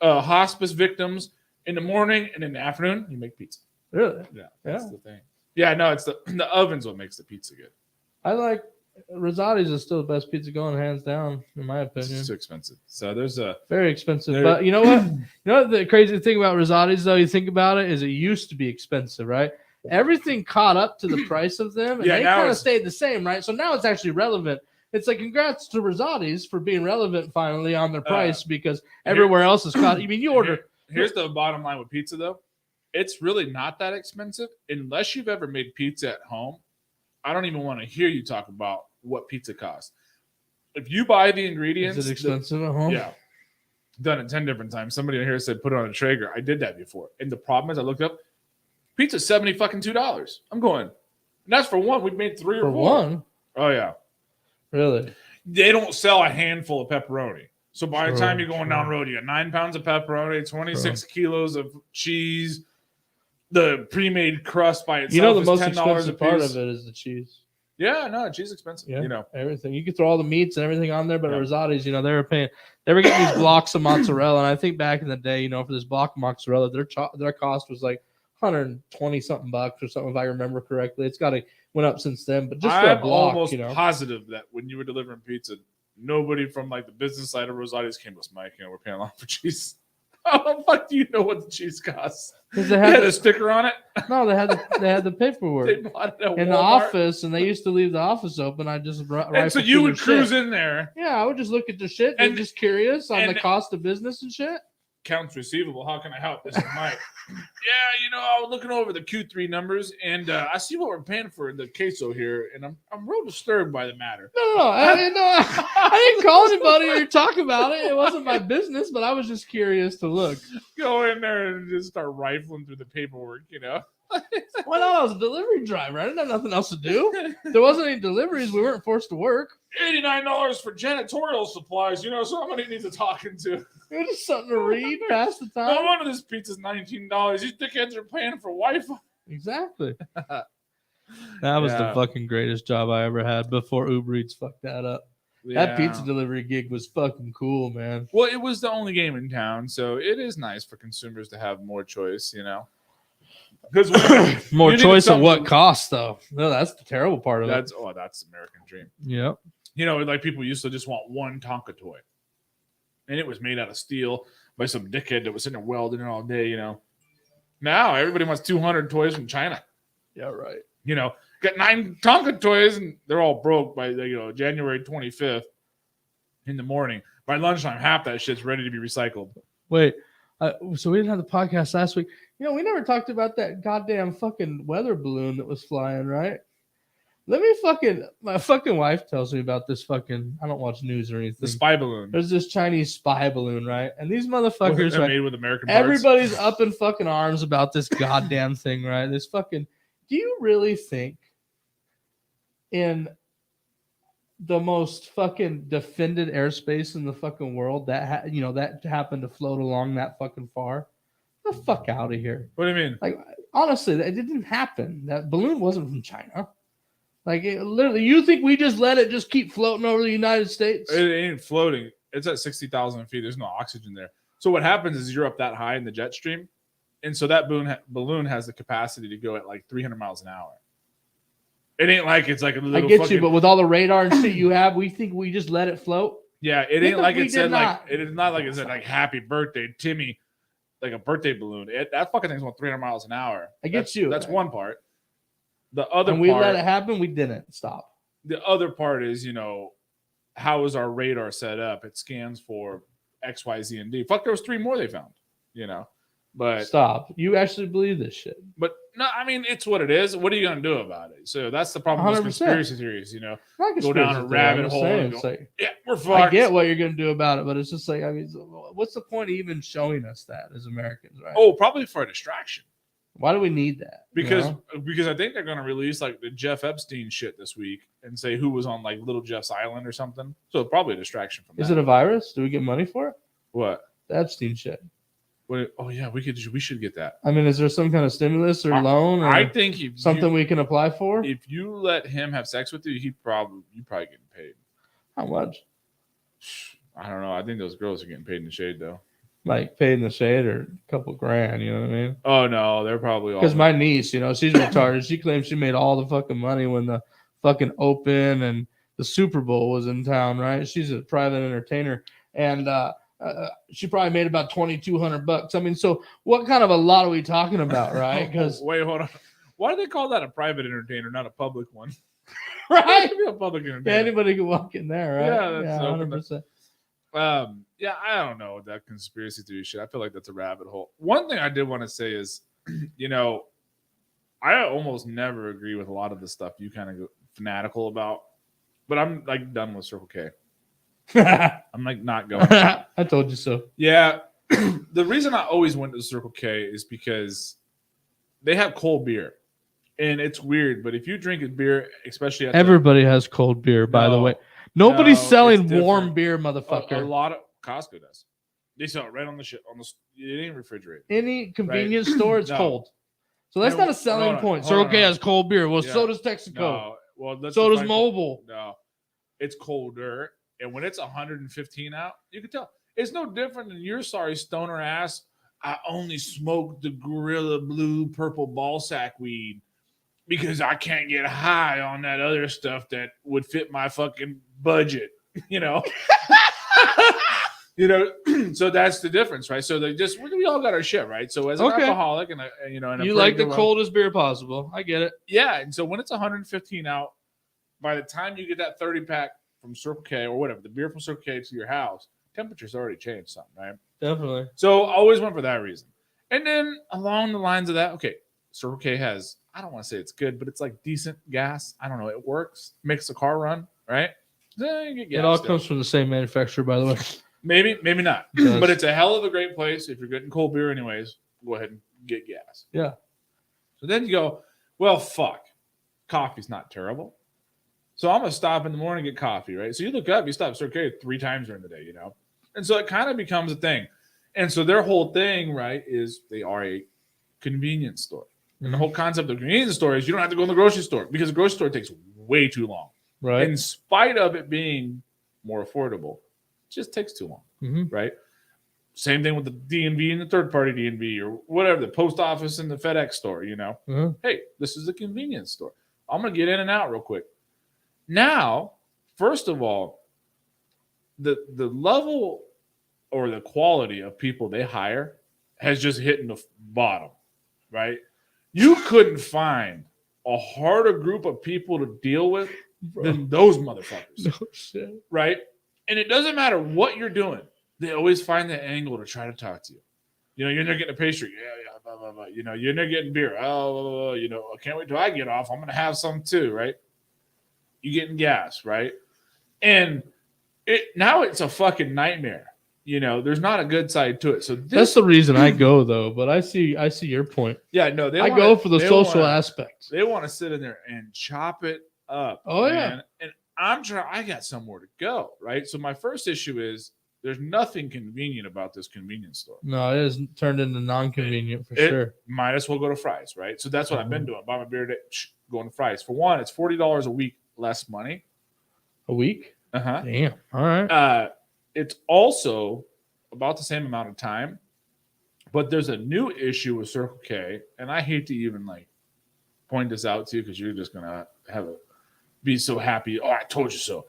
hospice victims in the morning, and in the afternoon you make pizza. Really? Yeah, that's the thing. Yeah, no, it's the oven's what makes the pizza good. I like Rosati's is still the best pizza going, hands down, in my opinion. It's too expensive. So there's a very expensive. But you know what? You know what the crazy thing about Rosati's, though, you think about it, is it used to be expensive, right? Everything caught up to the price of them, and they kind of stayed the same, right? So now it's actually relevant. It's like, congrats to Rosati's for being relevant finally on their price, because everywhere else is caught. I mean, you order. Here's the bottom line with pizza, though. It's really not that expensive unless you've ever made pizza at home. I don't even want to hear you talk about what pizza costs. If you buy the ingredients, is it expensive at home? Yeah, done it 10 different times. Somebody in here said put it on a Traeger. I did that before, and the problem is I looked up pizza's $72. I'm going, and that's for one. We've made 3 or 4. For one? Oh yeah. Really? They don't sell a handful of pepperoni. So by the time you're going down the road, you got 9 pounds of pepperoni, 26 kilos of cheese, the pre-made crust by itself. The most expensive part of it is the cheese. Yeah, no, cheese is expensive. Yeah, everything. You could throw all the meats and everything on there, but Rosati's, they were getting these blocks of mozzarella. And I think back in the day, for this block of mozzarella, their cost was like 120 something bucks or something, if I remember correctly. It's got to went up since then, but just for a block, almost positive that when you were delivering pizza, nobody from like the business side of Rosati's came to us, Mike, we're paying a lot for cheese. How the fuck do you know what the cheese costs? Because they had a sticker on it. No, they had the paperwork. They bought it at in Walmart. The office, and they used to leave the office open. I just and so you would cruise in there. Yeah, I would just look at the shit and just curious on the cost of business and shit. Accounts receivable. How can I help? This is Mike. I was looking over the Q3 numbers, and I see what we're paying for the queso here, and I'm real disturbed by the matter. No, I didn't call anybody or talk about it. It wasn't my business, but I was just curious to look. Go in there and just start rifling through the paperwork, Why not? I was a delivery driver. I didn't have nothing else to do. There wasn't any deliveries. We weren't forced to work. $89 for janitorial supplies. You know, somebody needs a talking to. It was just something to read, pass the No time. wonder this pizza's $19. These dickheads are paying for Wi-Fi. Exactly. That was the Yeah. fucking greatest job I ever had before Uber Eats fucked that up. That pizza delivery gig was fucking cool, man. Well, it was the only game in town, so it is nice for consumers to have more choice, you know. Because More you needed choice at something- what cost, though? No, that's the terrible part of it. that's American dream. Yep. You know, like people used to just want one Tonka toy, and it was made out of steel by some dickhead that was sitting there welding it all day. You know, now everybody wants 200 toys from China. Yeah, right. You know, got 9 Tonka toys, and they're all broke by January 25th in the morning. By lunchtime, half that shit's ready to be recycled. Wait, so we didn't have the podcast last week. You know, we never talked about that goddamn fucking weather balloon that was flying, right? My fucking wife tells me about this fucking, I don't watch news or anything. The spy balloon. There's this Chinese spy balloon, right? And these motherfuckers, They're right? made with American parts. Everybody's up in fucking arms about this goddamn thing, right? This fucking, do you really think in the most fucking defended airspace in the fucking world that that happened to float along that fucking far? Get the fuck out of here. What do you mean? Like, honestly, it didn't happen. That balloon wasn't from China. Like, literally, you think we just let it just keep floating over the United States? It ain't floating. It's at 60,000 feet. There's no oxygen there. So what happens is you're up that high in the jet stream, and so that balloon has the capacity to go at like 300 miles an hour. It ain't like it's like a little. I get fucking, you, but with all the radar and shit you have, we think we just let it float. yeah, it ain't like We it said did like not. it is not like it said like happy birthday Timmy, like a birthday balloon. That fucking thing's going 300 miles an hour. I get you. That's one part. The other And we part, let it happen. We didn't stop. the other part is, how is our radar set up? It scans for X, Y, Z, and D. Fuck, there was 3 more they found, but Stop. You actually believe this shit? no, I mean, it's what it is. What are you going to do about it? So that's the problem with 100%. conspiracy theories, Not Go down a conspiracy theory, rabbit I'm just hole saying, and it's go, like, yeah, we're fucked. I get what you're going to do about it, but it's just like, I mean, what's the point of even showing us that as Americans, right? Oh, probably for a distraction. Why do we need that? you Because know? I think they're going to release like the Jeff Epstein shit this week and say who was on like Little Jeff's Island or something. So probably a distraction from Is that. it a virus? Do we get money for it? What? The Epstein shit. Oh yeah, we should get that. I mean, is there some kind of stimulus or loan or I think if something we can apply for? if you let him have sex with you, you probably getting paid. How much? I don't know. I think those girls are getting paid in the shade though. Like paid in the shade or a couple grand, you know what I mean? Oh no, they're probably all Because my niece, she's retarded. She claims she made all the fucking money when the fucking Open and the Super Bowl was in town, right? She's a private entertainer, and she probably made about $2,200. I mean, so what kind of a lot are we talking about, right? Because wait, hold on. Why do they call that a private entertainer, not a public one? right, Be a public yeah, entertainer. anybody can walk in there, right? Yeah, that's open. 100%. Yeah, I don't know that conspiracy theory shit. I feel like that's a rabbit hole. One thing I did want to say is, I almost never agree with a lot of the stuff you kind of go fanatical about, but I'm like done with Circle K. I'm like not going. I told you so. Yeah, the reason I always went to Circle K is because they have cold beer, and it's weird. But if you drink a beer, especially at Everybody has cold beer, by the No, way. Nobody's no, selling it's warm different. beer, a motherfucker. lot of Costco does. They sell it right on the shit on the. It ain't refrigerated. Any convenience store, it's No. cold. So that's No, not a selling hold on, point. hold Circle on, K hold on. has cold beer. Well, Yeah. so does Texaco. No, well, let's So does define- Mobile. No, it's colder, and when it's 115 out, you can tell it's no different than your sorry stoner ass. I only smoke the Gorilla Blue purple ball sack weed because I can't get high on that other stuff that would fit my fucking budget. So that's the difference, right? So we all got our shit, right? So as an Okay. alcoholic and and a You like the pretty good one- coldest beer possible. I get it. yeah, and so when it's 115 out, by the time you get that 30 pack from Circle K or whatever, the beer from Circle K to your house, temperature's already changed something, right? Definitely. So I always went for that reason. And then along the lines of that, okay, Circle K has, I don't want to say it's good, but it's like decent gas. I don't know, it works, makes the car run, right? Then you get gas It all still. comes from the same manufacturer, by the way. Maybe not. It does. But it's a hell of a great place. If you're getting cold beer anyways, go ahead and get gas. Yeah. So then you go, well, fuck, coffee's not terrible. So I'm gonna stop in the morning and get coffee, right? So you look up, you stop Circle K 3 times during the day, you know, and so it kind of becomes a thing. And so their whole thing, right, is they are a convenience store. And the whole concept of a convenience store is you don't have to go in the grocery store because the grocery store takes way too long. Right. In spite of it being more affordable, it just takes too long, right? Same thing with the DMV and the third-party DMV or whatever, the post office and the FedEx store, you know. Hey, this is a convenience store. I'm going to get in and out real quick. Now, first of all, the level or the quality of people they hire has just hit in the bottom, right? You couldn't find a harder group of people to deal with than those motherfuckers. No shit. Right? And it doesn't matter what you're doing. They always find the angle to try to talk to you. You know, you're in there getting a pastry. Yeah, blah, blah, blah. You know, you're in there getting beer. Oh, you know, I can't wait till I get off. I'm going to have some too, right? You getting gas, right? And now it's a fucking nightmare. You know, there's not a good side to it. So that's the reason I go, though. But I see your point. Yeah, no, I go for the social aspect. They want to sit in there and chop it up. Oh, man. Yeah. And I got somewhere to go, right? So my first issue is there's nothing convenient about this convenience store. No, it is turned into non-convenient for sure. Might as well go to Fry's, right? So that's what I've been doing. Buy my beer today, going to Fry's. For one, it's $40 a week less money. A week? Uh-huh. Damn. All right. It's also about the same amount of time, but there's a new issue with Circle K, and I hate to even like point this out to you because you're just gonna be so happy. Oh, I told you so.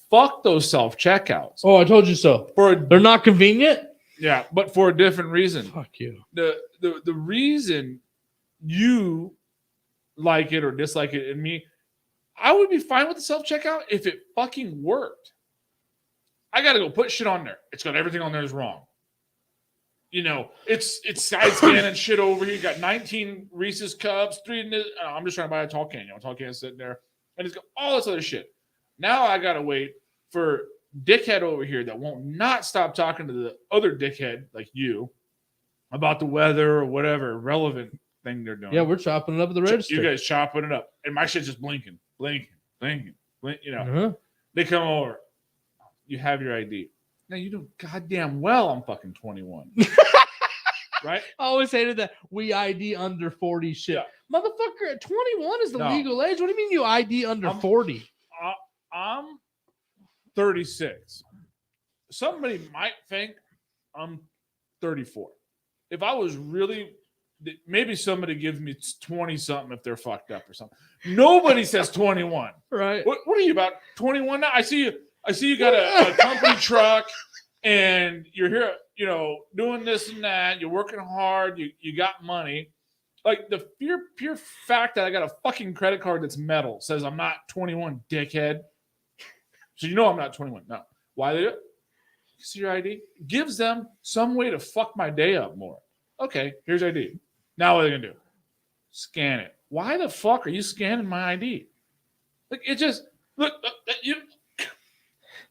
Fuck those self-checkouts. Oh, I told you so. They're not convenient? Yeah, but for a different reason. Fuck you. The reason you like it or dislike it in me, I would be fine with the self-checkout if it fucking worked. I got to go put shit on there. It's got everything on there is wrong. You know, it's side scanning shit over here. You got 19 Reese's cups, 3 in this. I'm just trying to buy a tall can. You know, a tall can sitting there. And it's got all this other shit. Now I got to wait for dickhead over here that won't not stop talking to the other dickhead like you about the weather or whatever relevant thing they're doing. Yeah, we're chopping it up at the register. You guys chopping it up. And my shit's just blinking. You know, They come over. You have your ID. Now you know goddamn well I'm fucking 21. Right? I always hated that we ID under 40 shit. Yeah. Motherfucker, at 21 is the legal age. What do you mean you ID under 40? I'm 36. Somebody might think I'm 34. If I was really, maybe somebody gives me 20 something if they're fucked up or something. Nobody says 21. Right. What are you about 21 now? I see you got a company truck and you're here, you know, doing this and that. You're working hard. You got money. Like the pure fact that I got a fucking credit card that's metal says I'm not 21, dickhead. So you know I'm not 21. No. Why they do it? See your ID? Gives them some way to fuck my day up more. Okay, here's ID. Now what are they gonna do? Scan it. Why the fuck are you scanning my ID? Like it just look you.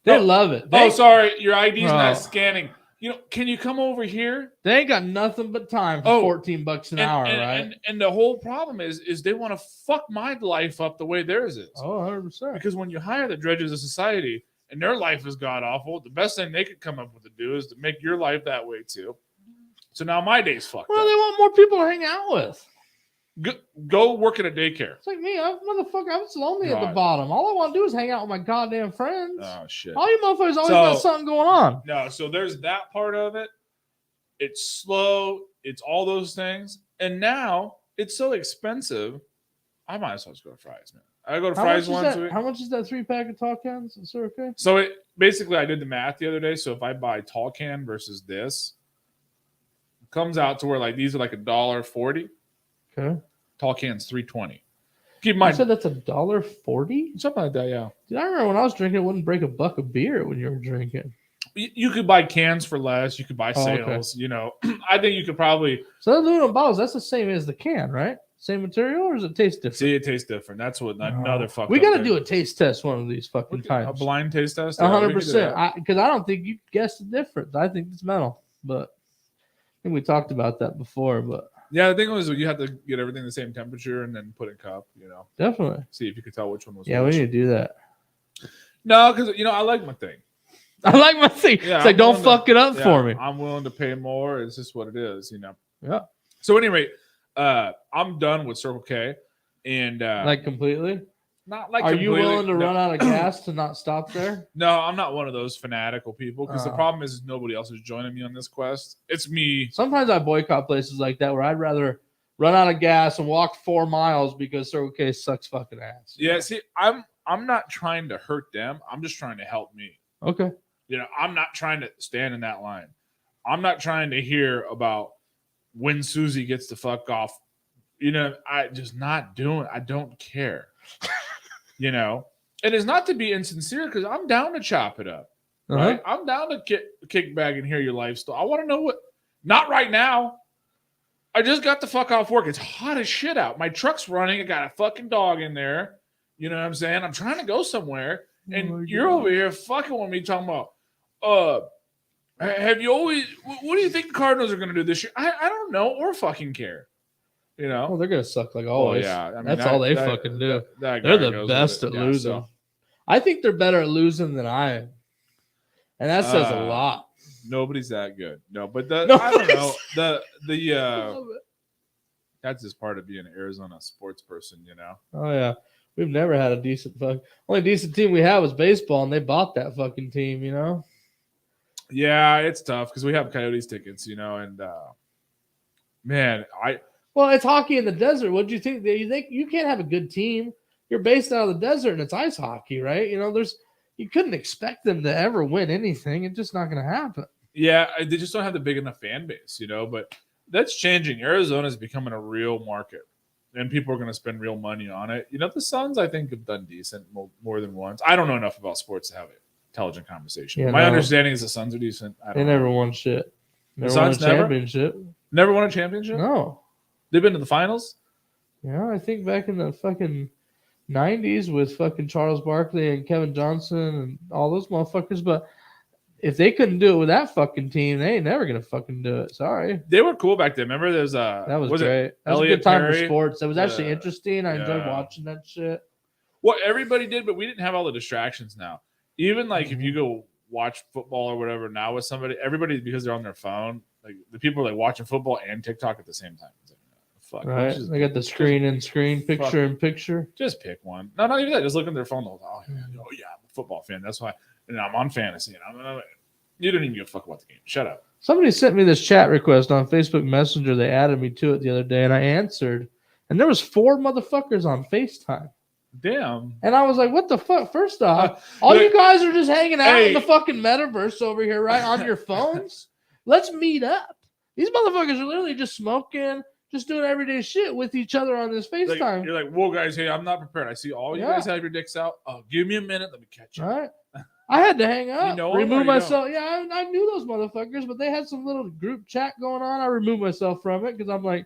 They love it. Sorry, your ID's not scanning. You know, can you come over here? They ain't got nothing but time for $14 an hour, right? And the whole problem is they want to fuck my life up the way theirs is. Oh, 100%. Because when you hire the dredges of society and their life is god awful, the best thing they could come up with to do is to make your life that way too. So now my day's fucked up. They want more people to hang out with. Go work at a daycare. It's like me, I was lonely at the bottom. All I want to do is hang out with my goddamn friends. Oh shit! All you motherfuckers always got something going on. No, so there's that part of it. It's slow. It's all those things, and now it's so expensive. I might as well just go to Fry's, man. I go to Fry's once a week. How much is that 3-pack of tall cans? Is that okay? So basically, I did the math the other day. So if I buy tall can versus this, it comes out to where like these are like $1.40. Okay. Tall can's $3.20. Keep in mind, you said that's $1.40? Something like that, yeah. Dude, I remember when I was drinking, it wouldn't break $1 a beer when you were drinking. You could buy cans for less. You could buy sales. Okay. You know, I think you could probably. So those aluminum bottles, that's the same as the can, right? Same material, or does it taste different? See, it tastes different. That's what another fuck. We got to do a taste test one of these fucking times. A blind taste test? 100%. Because I don't think you guessed the difference. I think it's metal, but I think we talked about that before. But Yeah, the thing was you had to get everything the same temperature and then put in cup. Definitely. See if you could tell which one was. Yeah, which. we need to do that. No, because I like my thing. I like my thing. Yeah, it's like, I'm don't willing fuck it up Yeah, for me. I'm willing to pay more. It's just what it is. Yeah. So anyway, I'm done with Circle K, and Like completely. not like. Are you completely- willing to no, run out of gas to not stop there? No, I'm not one of those fanatical people because the Oh. problem is nobody else is joining me on this quest. It's me. Sometimes I boycott places like that where I'd rather run out of gas and walk 4 miles because Circle K sucks fucking ass. Yeah, see, I'm not trying to hurt them. I'm just trying to help me. Okay. I'm not trying to stand in that line. I'm not trying to hear about when Susie gets the fuck off. I just not doing. I don't care. And it's not to be insincere because I'm down to chop it up. Uh-huh. Right? I'm down to kick back and hear your life story. I want to know what. Not right now. I just got the fuck off work. It's hot as shit out. My truck's running. I got a fucking dog in there. You know what I'm saying? I'm trying to go somewhere, and you're over here fucking with me talking about. Have you always? What do you think the Cardinals are going to do this year? I don't know or fucking care. Well, they're gonna suck like Well, always. yeah, I mean, That's all they fucking do. that They're guy the goes best with at it. Yeah, losing. so I think they're better at losing than I am, and that says a Uh, lot. nobody's that good. No, but I Nobody's- don't know that's just part of being an Arizona sports person. Oh yeah, we've never had a decent only decent team we had was baseball, and they bought that fucking team. Yeah, it's tough because we have Coyotes tickets. And man, Well, it's hockey in the desert. What do you think? You think you can't have a good team? You're based out of the desert, and it's ice hockey, right? You couldn't expect them to ever win anything. It's just not going to happen. Yeah, they just don't have the big enough fan base, but that's changing. Arizona is becoming a real market, and people are going to spend real money on it. The Suns, I think, have done decent more than once. I don't know enough about sports to have an intelligent conversation. Yeah, My no. understanding is the Suns are decent. I They don't know. never won shit. Never The won a Suns never? championship. Never won a championship? No. They've been to the finals? Yeah, I think back in the fucking 90s with fucking Charles Barkley and Kevin Johnson and all those motherfuckers. But if they couldn't do it with that fucking team, they ain't never going to fucking do it. Sorry. They were cool back then. Remember there's That was it great. That was a Elliot good time Perry? for sports. It was actually Yeah. interesting. I enjoyed Yeah. watching that shit. what everybody did, but we didn't have all the distractions now. Even like Mm-hmm. if you go watch football or whatever now with somebody, everybody because they're on their phone, like the people are like watching football and TikTok at the same time. It's like, fuck, Right? They got the screen in screen, picture in picture. just pick one. No, not even that. Just look at their phone the whole time. Oh yeah, I'm a football fan. That's why. And I'm on fantasy. And you don't even give a fuck about the game. Shut up. Somebody sent me this chat request on Facebook Messenger. They added me to it the other day, and I answered. And there was 4 motherfuckers on FaceTime. Damn. And I was like, what the fuck? First off, Uh, all look- you guys are just hanging out Hey. in the fucking metaverse over here, right? On your phones. Let's meet up. These motherfuckers are literally just smoking, just doing everyday shit with each other on this Like, FaceTime. you're like, whoa, guys, hey, I'm not prepared. I see all you Yeah. guys have your dicks out. Oh, give me a minute. Let me catch you. Right? I had to hang up, know 'em or remove you myself. Yeah, I knew those motherfuckers, but they had some little group chat going on. I removed myself from it because I'm like,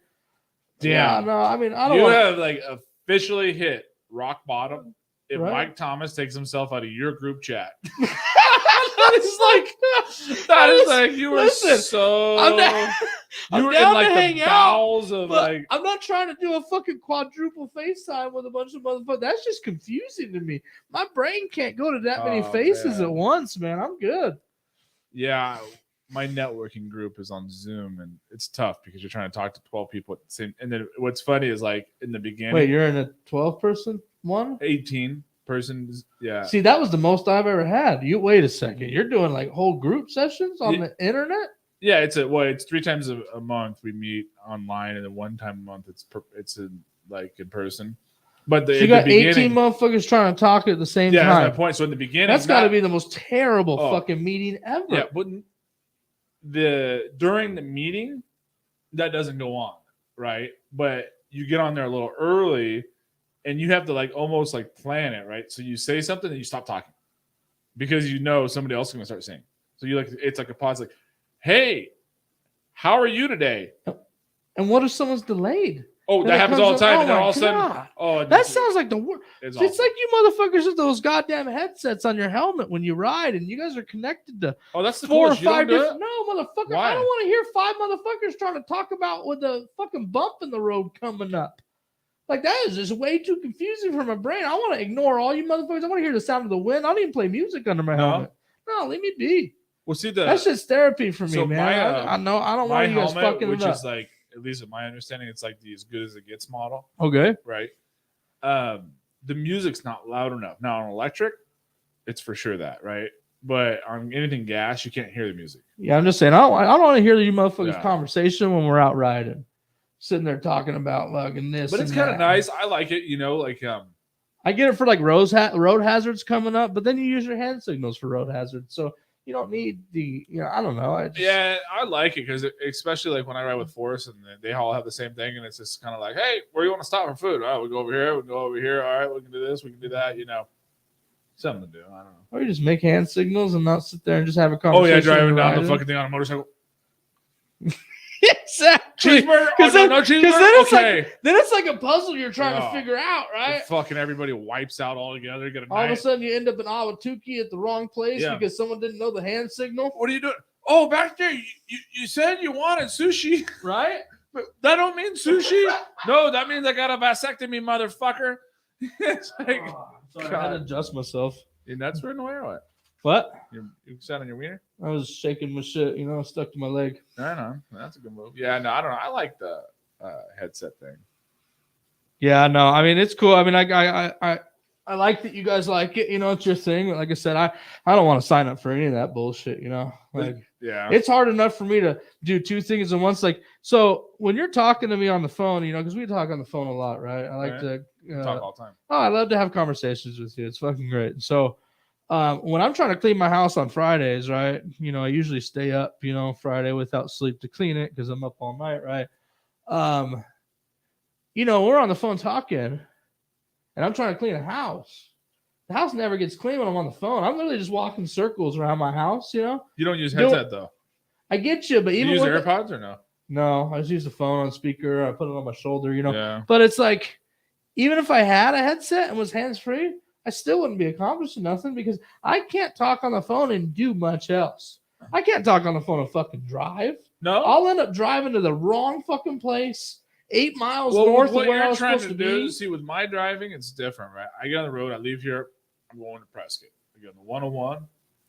yeah, Damn. no, I mean, I don't You want have like officially hit rock bottom if Right. Mike Thomas takes himself out of your group chat. that is like, That is like you were listen, so I'm down- you I'm were down in like to the hang out, bowels of but like I'm not trying to do a fucking quadruple FaceTime with a bunch of motherfuckers. That's just confusing to me. My brain can't go to that many Oh, faces man. at once, man. I'm good. yeah. My networking group is on Zoom and it's tough because you're trying to talk to 12 people at the same. And then what's funny is like in the beginning, Wait, you're in a 12-person one? 18 persons. Yeah. See, that was the most I've ever had. You wait a second. You're doing like whole group sessions on Yeah. the internet? Yeah, it's 3 times a month we meet online, and then 1 time a month it's in person. But So you at got the 18 beginning, motherfuckers trying to talk at the same yeah, that's time. my point. So in the beginning, That's got to not- be the most terrible Oh. fucking meeting ever. yeah. But during the meeting, that doesn't go on, right? But you get on there a little early, and you have to like almost like plan it, right? So you say something and you stop talking because you know somebody else is going to start saying. So you like it's like a pause, like, "Hey, how are you today?" And what if someone's delayed? Oh, Then that it happens comes all the up- time, oh and then my all of a sudden, God. oh, That sounds like the worst. it's It's awful. like you motherfuckers with those goddamn headsets on your helmet when you ride, and you guys are connected to Oh, that's the 4 or coolest. You don't 5 do different. it? No, motherfucker. Why? I don't want to hear 5 motherfuckers trying to talk about with a fucking bump in the road coming up. Like that is just way too confusing for my brain. I want to ignore all you motherfuckers. I want to hear the sound of the wind. I don't even play music under my No? helmet. No, leave me be. Well, see That's just therapy for me, so man. my, I know. I don't my want you guys helmet, fucking which it up. is like, at least in my understanding, it's like the as good as it gets model, Okay. right? The music's not loud enough. Now on electric, it's for sure that, right? But on anything gas, you can't hear the music. Yeah, I'm just saying. I don't want to hear you motherfuckers' Yeah. conversation when we're out riding, sitting there talking about fucking this. But it's and kind of that. nice. I like it, like I get it for like road hazards coming up, but then you use your hand signals for road hazards, so you don't need the. I don't know. yeah, I like it because especially like when I ride with Forrest and they all have the same thing, and it's just kind of like, hey, where do you want to stop for food? Oh, we go over here. We go over here. All right, we can do this. We can do that. Something to do. I don't know. Or you just make hand signals and not sit there and just have a Oh conversation. yeah, driving down the riding. fucking thing on a motorcycle. Exactly. Cheeseburger. Oh, Because no, then- no cheeseburger. then it's Okay. Then it's like a puzzle you're trying to Oh. figure out, right? Fucking everybody wipes out all together. Get a All of a knife. sudden, you end up in Awatuki at the wrong place Yeah. because someone didn't know the hand signal, What are you doing? Oh, back there. You said you wanted sushi. right? But that don't mean sushi. No, that means I got a vasectomy, motherfucker. It's like, Sorry, I had to God. adjust myself. your nuts were in the way or what? What? You sat on your wiener? I was shaking my shit, stuck to my leg. I know. That's a good move. Yeah, no, I don't know. I like the headset thing. Yeah, no, I mean it's cool. I mean, I like that you guys like it. It's your thing. Like I said, I don't want to sign up for any of that bullshit. Like Yeah. it's hard enough for me to do 2 things at once. Like so, when you're talking to me on the phone, because we talk on the phone a lot, right? I like Right. to Talk all the time. I love to have conversations with you. It's fucking great. So, when I'm trying to clean my house on Fridays, right? I usually stay up, Friday without sleep to clean it because I'm up all night, right? We're on the phone talking, and I'm trying to clean a house. The house never gets clean when I'm on the phone. I'm literally just walking circles around my house, You don't use Don't- headset though. I get you, but Do you even use with AirPods or no? no, I just use the phone on speaker. I put it on my shoulder, Yeah. But it's like, even if I had a headset and was hands free, I still wouldn't be accomplishing nothing because I can't talk on the phone and do much else. I can't talk on the phone and fucking drive. No. I'll end up driving to the wrong fucking place, 8 miles Well, north of what where I you're was trying supposed to to do, be. see, with my driving, it's different, right? I get on the road, I leave here, I'm going to Prescott. I go on the 101,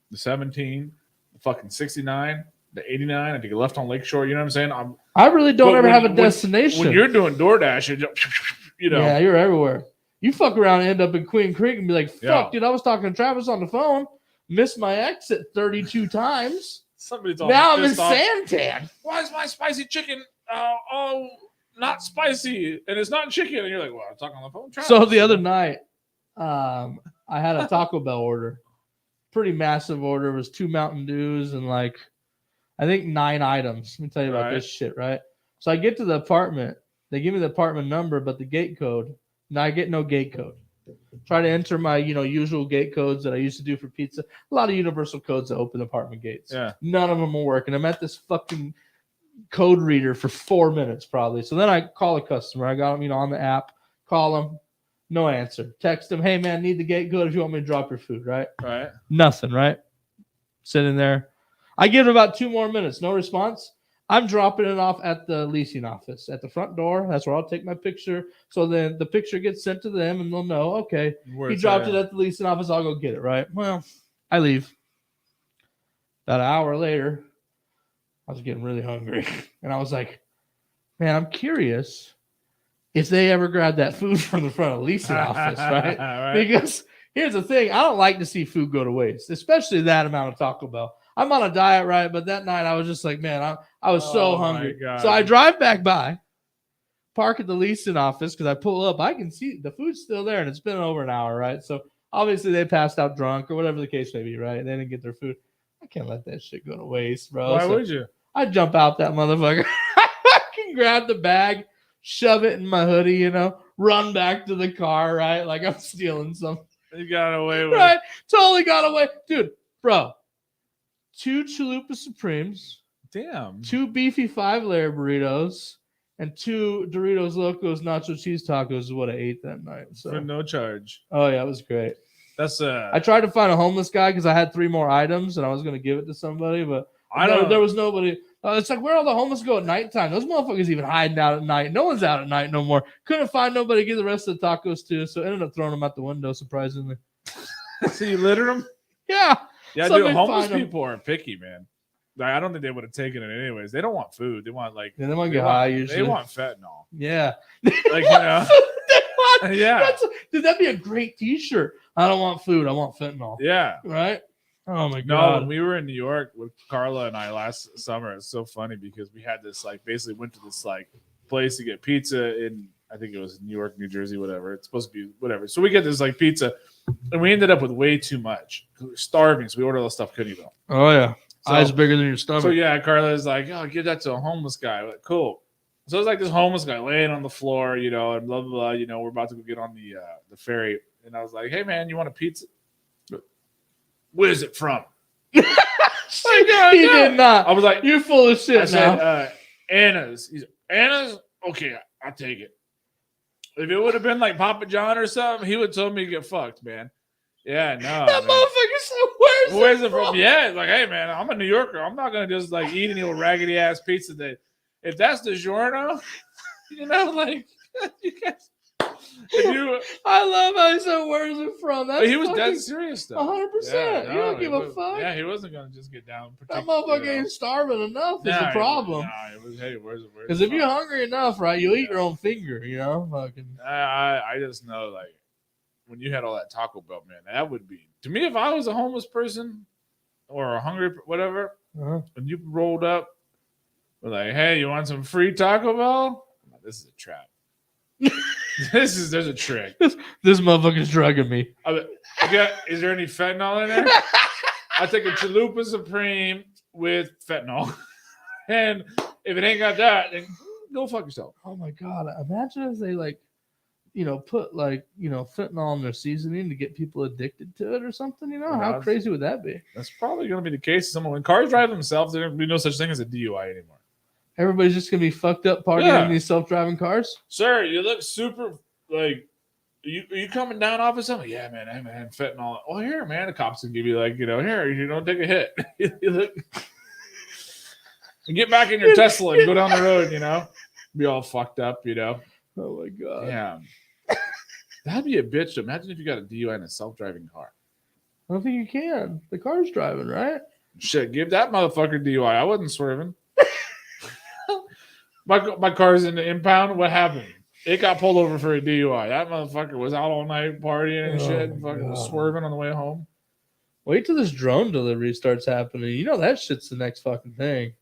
the 17, the fucking 69, the 89. I take a left on Lakeshore. You know what I'm saying? I really don't But ever when- have a when- destination. When you're doing DoorDash, Yeah, you're everywhere. You fuck around and end up in Queen Creek and be like, fuck, Yeah. dude, I was talking to Travis on the phone, missed my exit 32 times. somebody's all Now I'm in pissed off. Santan. Why is my spicy chicken not spicy and it's not chicken? And you're like, well, I'm talking on the phone. Travis. So the other night, I had a Taco Bell order. Pretty massive order. It was 2 Mountain Dews and I think 9 items. Let me tell you about Right. this shit, right? So I get to the apartment. They give me the apartment number, but the gate code. Now I get no gate code. Try to enter my, usual gate codes that I used to do for pizza. A lot of universal codes that open apartment gates. Yeah. None of them will work. And I'm at this fucking code reader for 4 minutes probably. So then I call a customer. I got them, on the app. Call them. No answer. Text them. Hey man, need the gate code if you want me to drop your food, right? Right. Nothing, right? Sitting there. I give it about 2 more minutes. No response. I'm dropping it off at the leasing office at the front door. That's where I'll take my picture. So then the picture gets sent to them and they'll know, okay, Where he it's dropped at. it at the leasing office. I'll go get it, right? Well, I leave. About an hour later, I was getting really hungry. And I was like, man, I'm curious if they ever grabbed that food from the front of the leasing office, right? Right. Because here's the thing, I don't like to see food go to waste, especially that amount of Taco Bell. I'm on a diet, right? But that night I was just like, man, I was so Oh, my hungry. God. So I drive back by, park at the leasing office because I pull up. I can see the food's still there and it's been over an hour, right? So obviously they passed out drunk or whatever the case may be, right? They didn't get their food. I can't let that shit go to waste, bro. Why So would you? I jump out that motherfucker. I can grab the bag, shove it in my hoodie, run back to the car, right? Like I'm stealing something. You got away with Right. Totally got away. Dude, bro. 2 Chalupa Supremes, Damn. 2 beefy 5-layer burritos, and 2 Doritos Locos Nacho Cheese Tacos is what I ate that night. For So, no charge. oh yeah, it was great. That's I tried to find a homeless guy because I had 3 more items and I was going to give it to somebody, but there was nobody. It's like, where all the homeless go at nighttime? Those motherfuckers even hiding out at night. No one's out at night no more. Couldn't find nobody to give the rest of the tacos to, so ended up throwing them out the window, surprisingly. So you litter them? Yeah. Yeah, Somebody dude, homeless find 'em. people are picky, man. Like, I don't think they would have taken it anyways. They don't want food. They want like Yeah, they want to they get want, high usually. they want fentanyl. Yeah. Like, you know, yeah. Dude, that'd be a great t-shirt. I don't want food. I want fentanyl. Yeah. Right? Oh my No, god. when we were in New York with Carla and I last summer, it's so funny because we had this like basically went to this like place to get pizza in, I think it was New York, New Jersey, whatever. It's supposed to be whatever. So we get this like pizza and we ended up with way too much. We were starving, so we ordered all the stuff couldn't eat. Oh yeah. So- Eyes bigger than your stomach. So yeah, Carla is like, "Oh, give that to a homeless guy." Like, cool. So it's like this homeless guy laying on the floor, you know, and blah blah blah. You know, we're about to go get on the ferry, and I was like, "Hey man, you want a pizza? Where's it from?" He did not. I was like, You're full of shit I said, now. Anna's. He's Anna's. Okay, I'll take it. If it would have been like Papa John or something, he would have told me to get fucked, man. Yeah, no. That man. motherfucker said, Where's it from? Yeah, it's like, hey man, I'm a New Yorker. I'm not gonna just like eat any old raggedy ass pizza that if that's DiGiorno, you know, like you guys. If you, I love how he said, "Where's it from?" That's but he was fucking dead serious though. 100%. You don't he give a was- fuck. Yeah, he wasn't gonna just get down. That motherfucker ain't starving enough. Is the problem. Nah, it was, hey, where's it? Because if you're hungry enough, right, you'll eat your own finger. You know, fucking. I just know like when you had all that Taco Bell, man, that would be to me if I was a homeless person or a hungry whatever, Uh-huh. and you rolled up, we're like, hey, you want some free Taco Bell? I'm like, this is a trap. There's a trick. This motherfucker's drugging me. Okay, is there any fentanyl in there? I take a Chalupa Supreme with fentanyl, and if it ain't got that, then go fuck yourself. Oh my god! Imagine if they like, put like fentanyl in their seasoning to get people addicted to it or something. You know Oh, how God. crazy would that be? That's probably going to be the case. When cars drive themselves, there's going to be no such thing as a DUI anymore. Everybody's just gonna be fucked up partying Yeah. in these self-driving cars. Sir, you look super like. Are you coming down off of something? Yeah, man. Hey, man, fentanyl. Oh, here, man. The cops can give you like, here, you don't take a hit. You look. And get back in your Tesla and go down the road. Be all fucked up. Oh my god! Yeah. That'd be a bitch. Imagine if you got a DUI in a self-driving car. I don't think you can. The car's driving, right? Shit, give that motherfucker DUI. I wasn't swerving. My car's in the impound. What happened? It got pulled over for a DUI. That motherfucker was out all night partying and Oh shit, my and fucking was God. swerving on the way home. Wait till this drone delivery starts happening. You know that shit's the next fucking thing.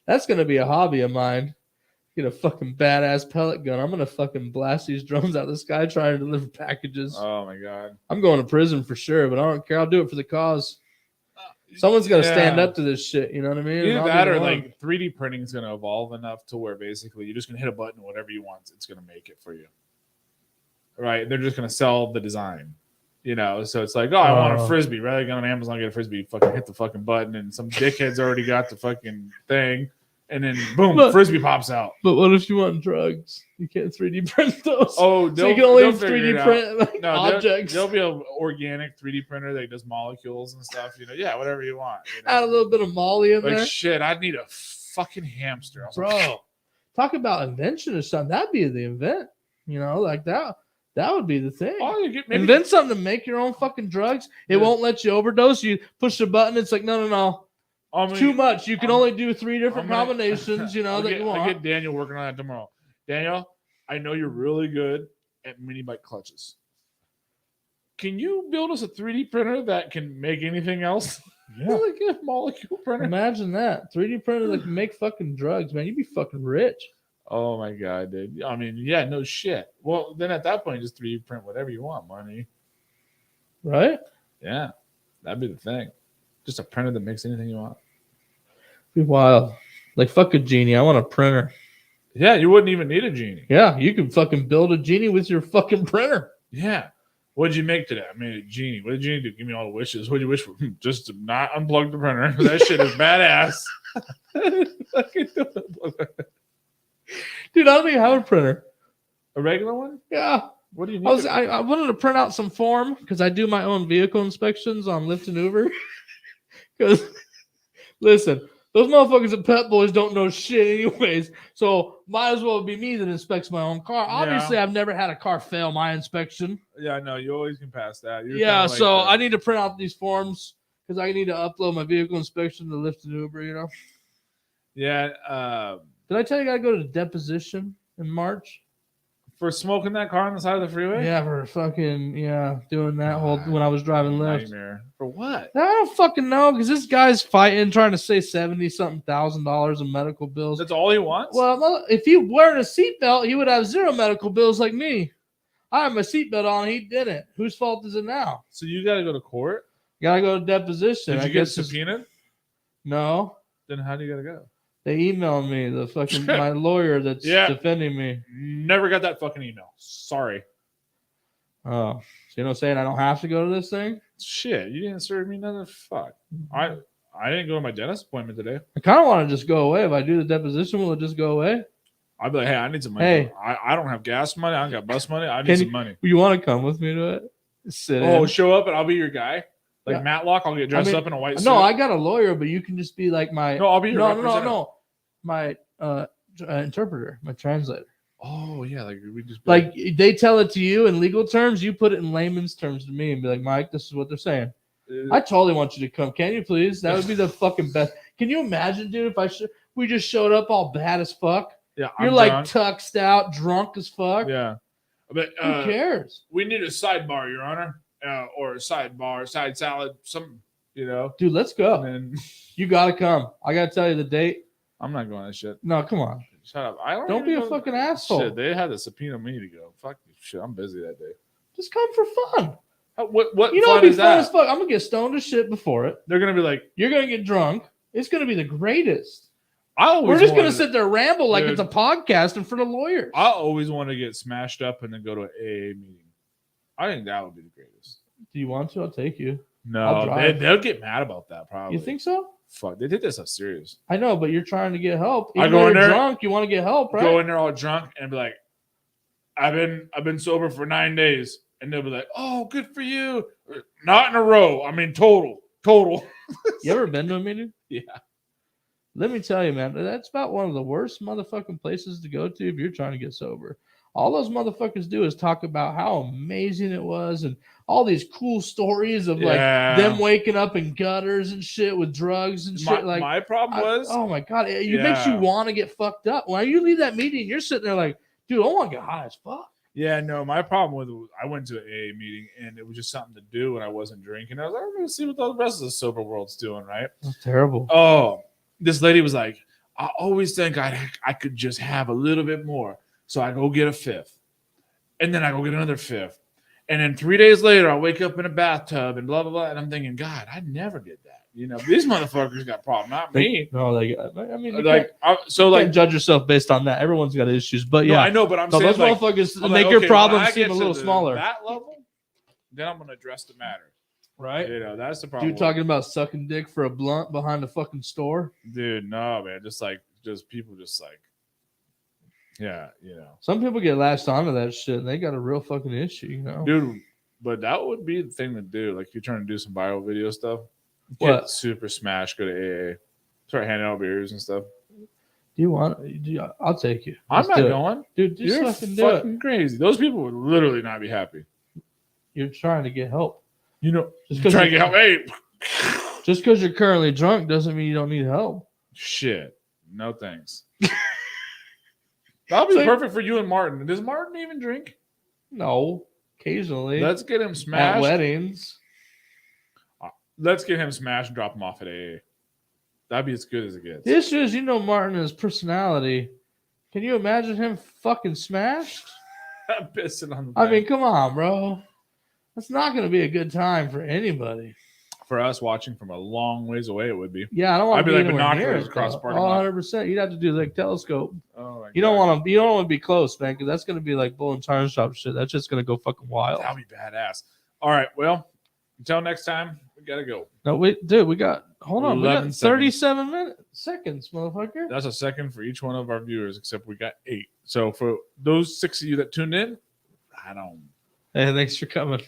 That's gonna be a hobby of mine. Get a fucking badass pellet gun. I'm gonna fucking blast these drones out of the sky trying to deliver packages. Oh my god. I'm going to prison for sure, but I don't care. I'll do it for the cause. Someone's got to stand up to this shit. You know what I mean? And Either I'll be that the or one. like 3D printing is going to evolve enough to where basically you're just going to hit a button, whatever you want, it's going to make it for you. Right? They're just going to sell the design. So it's like, oh, I want a Oh. frisbee. Rather than go on Amazon and get a frisbee, fucking hit the fucking button, and some dickhead's already got the fucking thing, and then boom, Look. frisbee pops out. But what if you want drugs? You can't 3D print those. Oh, so you can only they'll figure it 3D out. print like, No, objects. There'll be an organic 3D printer that does molecules and stuff. Yeah, whatever you want. Add a little bit of Molly in Like there. shit, I'd need a fucking hamster. I was like, Bro, talk about invention or something. That'd be the event. Like that. That would be the thing. oh, you get maybe Invent something to make your own fucking drugs. It Yeah. won't let you overdose. You push the button. It's like, no. I mean, Too much. You can I'm- only do 3 different I'm gonna- combinations, I'll that get, you I'll want. get Daniel working on that tomorrow. Daniel, I know you're really good at mini bike clutches. Can you build us a 3D printer that can make anything else? Yeah. Like a molecule printer. Imagine that. 3D printer that can make fucking drugs, man. You'd be fucking rich. Oh my god, dude. I mean, yeah, no shit. Well, then at that point, just 3D print whatever you want, money. Right? Yeah, that'd be the thing. Just a printer that makes anything you want. Be wild. Like, fuck a genie. I want a printer. Yeah, you wouldn't even need a genie. Yeah, you can fucking build a genie with your fucking printer. Yeah. What'd you make today? I made a genie. What did Genie do? Give me all the wishes. What'd you wish for? Just to not unplug the printer. That shit is badass. Dude, I don't even have a printer. A regular one? Yeah. What do you need? I wanted to print out some form because I do my own vehicle inspections on Lyft and Uber. Because, listen, those motherfuckers at Pet Boys don't know shit anyways. So might as well be me that inspects my own car. Obviously, I've never had a car fail my inspection. Yeah, I know. You always can pass that. You're Yeah, kinda like so the- I need to print out these forms because I need to upload my vehicle inspection to Lyft and Uber, you know. Yeah, Did I tell you I gotta go to deposition in March? for smoking that car on the side of the freeway? Yeah, for fucking doing that whole when I was driving Lyft. Nightmare. For what? I don't fucking know because this guy's fighting, trying to say $70-something thousand in medical bills. That's all he wants? Well, if he wearing a seatbelt, he would have zero medical bills like me. I have my seatbelt on, he didn't. Whose fault is it now? So you got to go to court? Gotta go to deposition. Did I you get guess it's- subpoenaed? No, Then how do you got to go? they emailed me the fucking my lawyer that's Yeah. defending me. Never got that fucking email. Sorry. Oh, so you know, saying I don't have to go to this thing. Shit, you didn't serve me nothing. Fuck. I didn't go to my dentist appointment today. I kind of want to just go away. If I do the deposition, will it just go away? I'd be like, hey, I need some money. Hey. I don't have gas money. I don't got bus money. I need Can some you- money. You want to come with me to it? Sit Oh, in. show up and I'll be your guy. Like Yeah. Matlock, I'll get dressed mean, up in a white suit. No, I got a lawyer, but you can just be like my No, I'll be your no, representative. my interpreter, my translator. Oh yeah, like we just Like they tell it to you in legal terms, you put it in layman's terms to me and be like, Mike, this is what they're saying. I totally want you to come. Can you please? That would be the fucking best. Can you imagine, dude? If we just showed up all bad as fuck. yeah, You're I'm like drunk. tuxed out, drunk as fuck. Yeah, but Who cares, we need a sidebar, Your Honor, or a sidebar, side salad, something. You know, dude? Let's go. and then You gotta come. I gotta tell you the date. I'm not going to that shit. No, come on. Shut up. I Don't be a even go- fucking asshole. Shit, they had to subpoena me to go. Fuck shit. I'm busy that day. Just come for fun. What You know, fun it'd be is fun that? as fuck. I'm gonna get stoned as shit before it. They're gonna be like, You're gonna get drunk. It's gonna be the greatest. I always We're just gonna wanted- sit there ramble like Dude. it's a podcast in front of lawyers. I always want to get smashed up and then go to an AA meeting. I think that would be the greatest. Do you want to? I'll take you. I'll No, drive. they'll get mad about that probably. You think so? Fuck, they take this stuff serious. I know, but you're trying to get help. I Even go though in you're there- drunk, you want to get help, right? Go in there all drunk and be like, I've been sober for 9 days. And they'll be like, oh, good for you. Not in a row. I mean, total. You ever been to a meeting? Yeah. Let me tell you, man, that's about one of the worst motherfucking places to go to if you're trying to get sober. All those motherfuckers do is talk about how amazing it was and all these cool stories of like Yeah. them waking up in gutters and shit with drugs and shit. My problem was, oh my god, it makes you Yeah. want to get fucked up. When you leave that meeting, you're sitting there like, dude, I want to get high as fuck. yeah, no, my problem with I went to an AA meeting and it was just something to do when I wasn't drinking. I was like, I'm going to see what the rest of the sober world's doing, right? That's terrible. Oh, this lady was like, I always think I could just have a little bit more. So I go get a fifth. And then I go get another fifth. And then 3 days later, I wake up in a bathtub and blah, blah, blah. And I'm thinking, God, I never did that. You know, these motherfuckers got problems, not me. No, I mean, you Like, can't, can't judge yourself based on that. Everyone's got issues, but no, yeah, I know, but I'm so saying those like, motherfuckers I'm make like, your okay, when problems I seem get a to little the- smaller, That level, then I'm going to address the matter. right? You know, that's the problem. Dude talking about sucking dick for a blunt behind a fucking store. Dude, no, man. Just people just like, yeah, you know. Some people get latched onto that shit and they got a real fucking issue, you know? Dude, but that would be the thing to do. Like, you're trying to do some viral video stuff. What? Get super smash, go to AA. Start handing out beers and stuff. Do you want? I'll take you. I'm Let's not do it. going. Dude. Just You're fucking do it. fucking crazy. Those people would literally not be happy. You're trying to get help. You know, Just trying to because get help. Hey, just because you're currently drunk doesn't mean you don't need help. shit. No thanks. That'll be It's like- perfect for you and Martin. Does Martin even drink? No, occasionally Let's get him at smashed. weddings. Let's get him smashed and drop him off at AA. That'd be as good as it gets. The issue is, you know, Martin and his personality. Can you imagine him fucking smashed? I'm pissing on the I thing. mean, come on, bro. That's not going to be a good time for anybody. For us watching from a long ways away, it would be. Yeah, I don't want I'd to be be like anywhere near binoculars it, across though. the parking lot. 100%. You'd have to do like telescope. Oh my You don't want to. You don't want to be close, man, because that's going to be like bull and tire shop shit. That's just going to go fucking wild. That'd be badass. All right. Well, until next time, We gotta go. No, wait, dude, we got 11 37 seconds, motherfucker. That's a second for each one of our viewers, except we got 8. So for those 6 of you that tuned in, I don't. Hey, thanks for coming.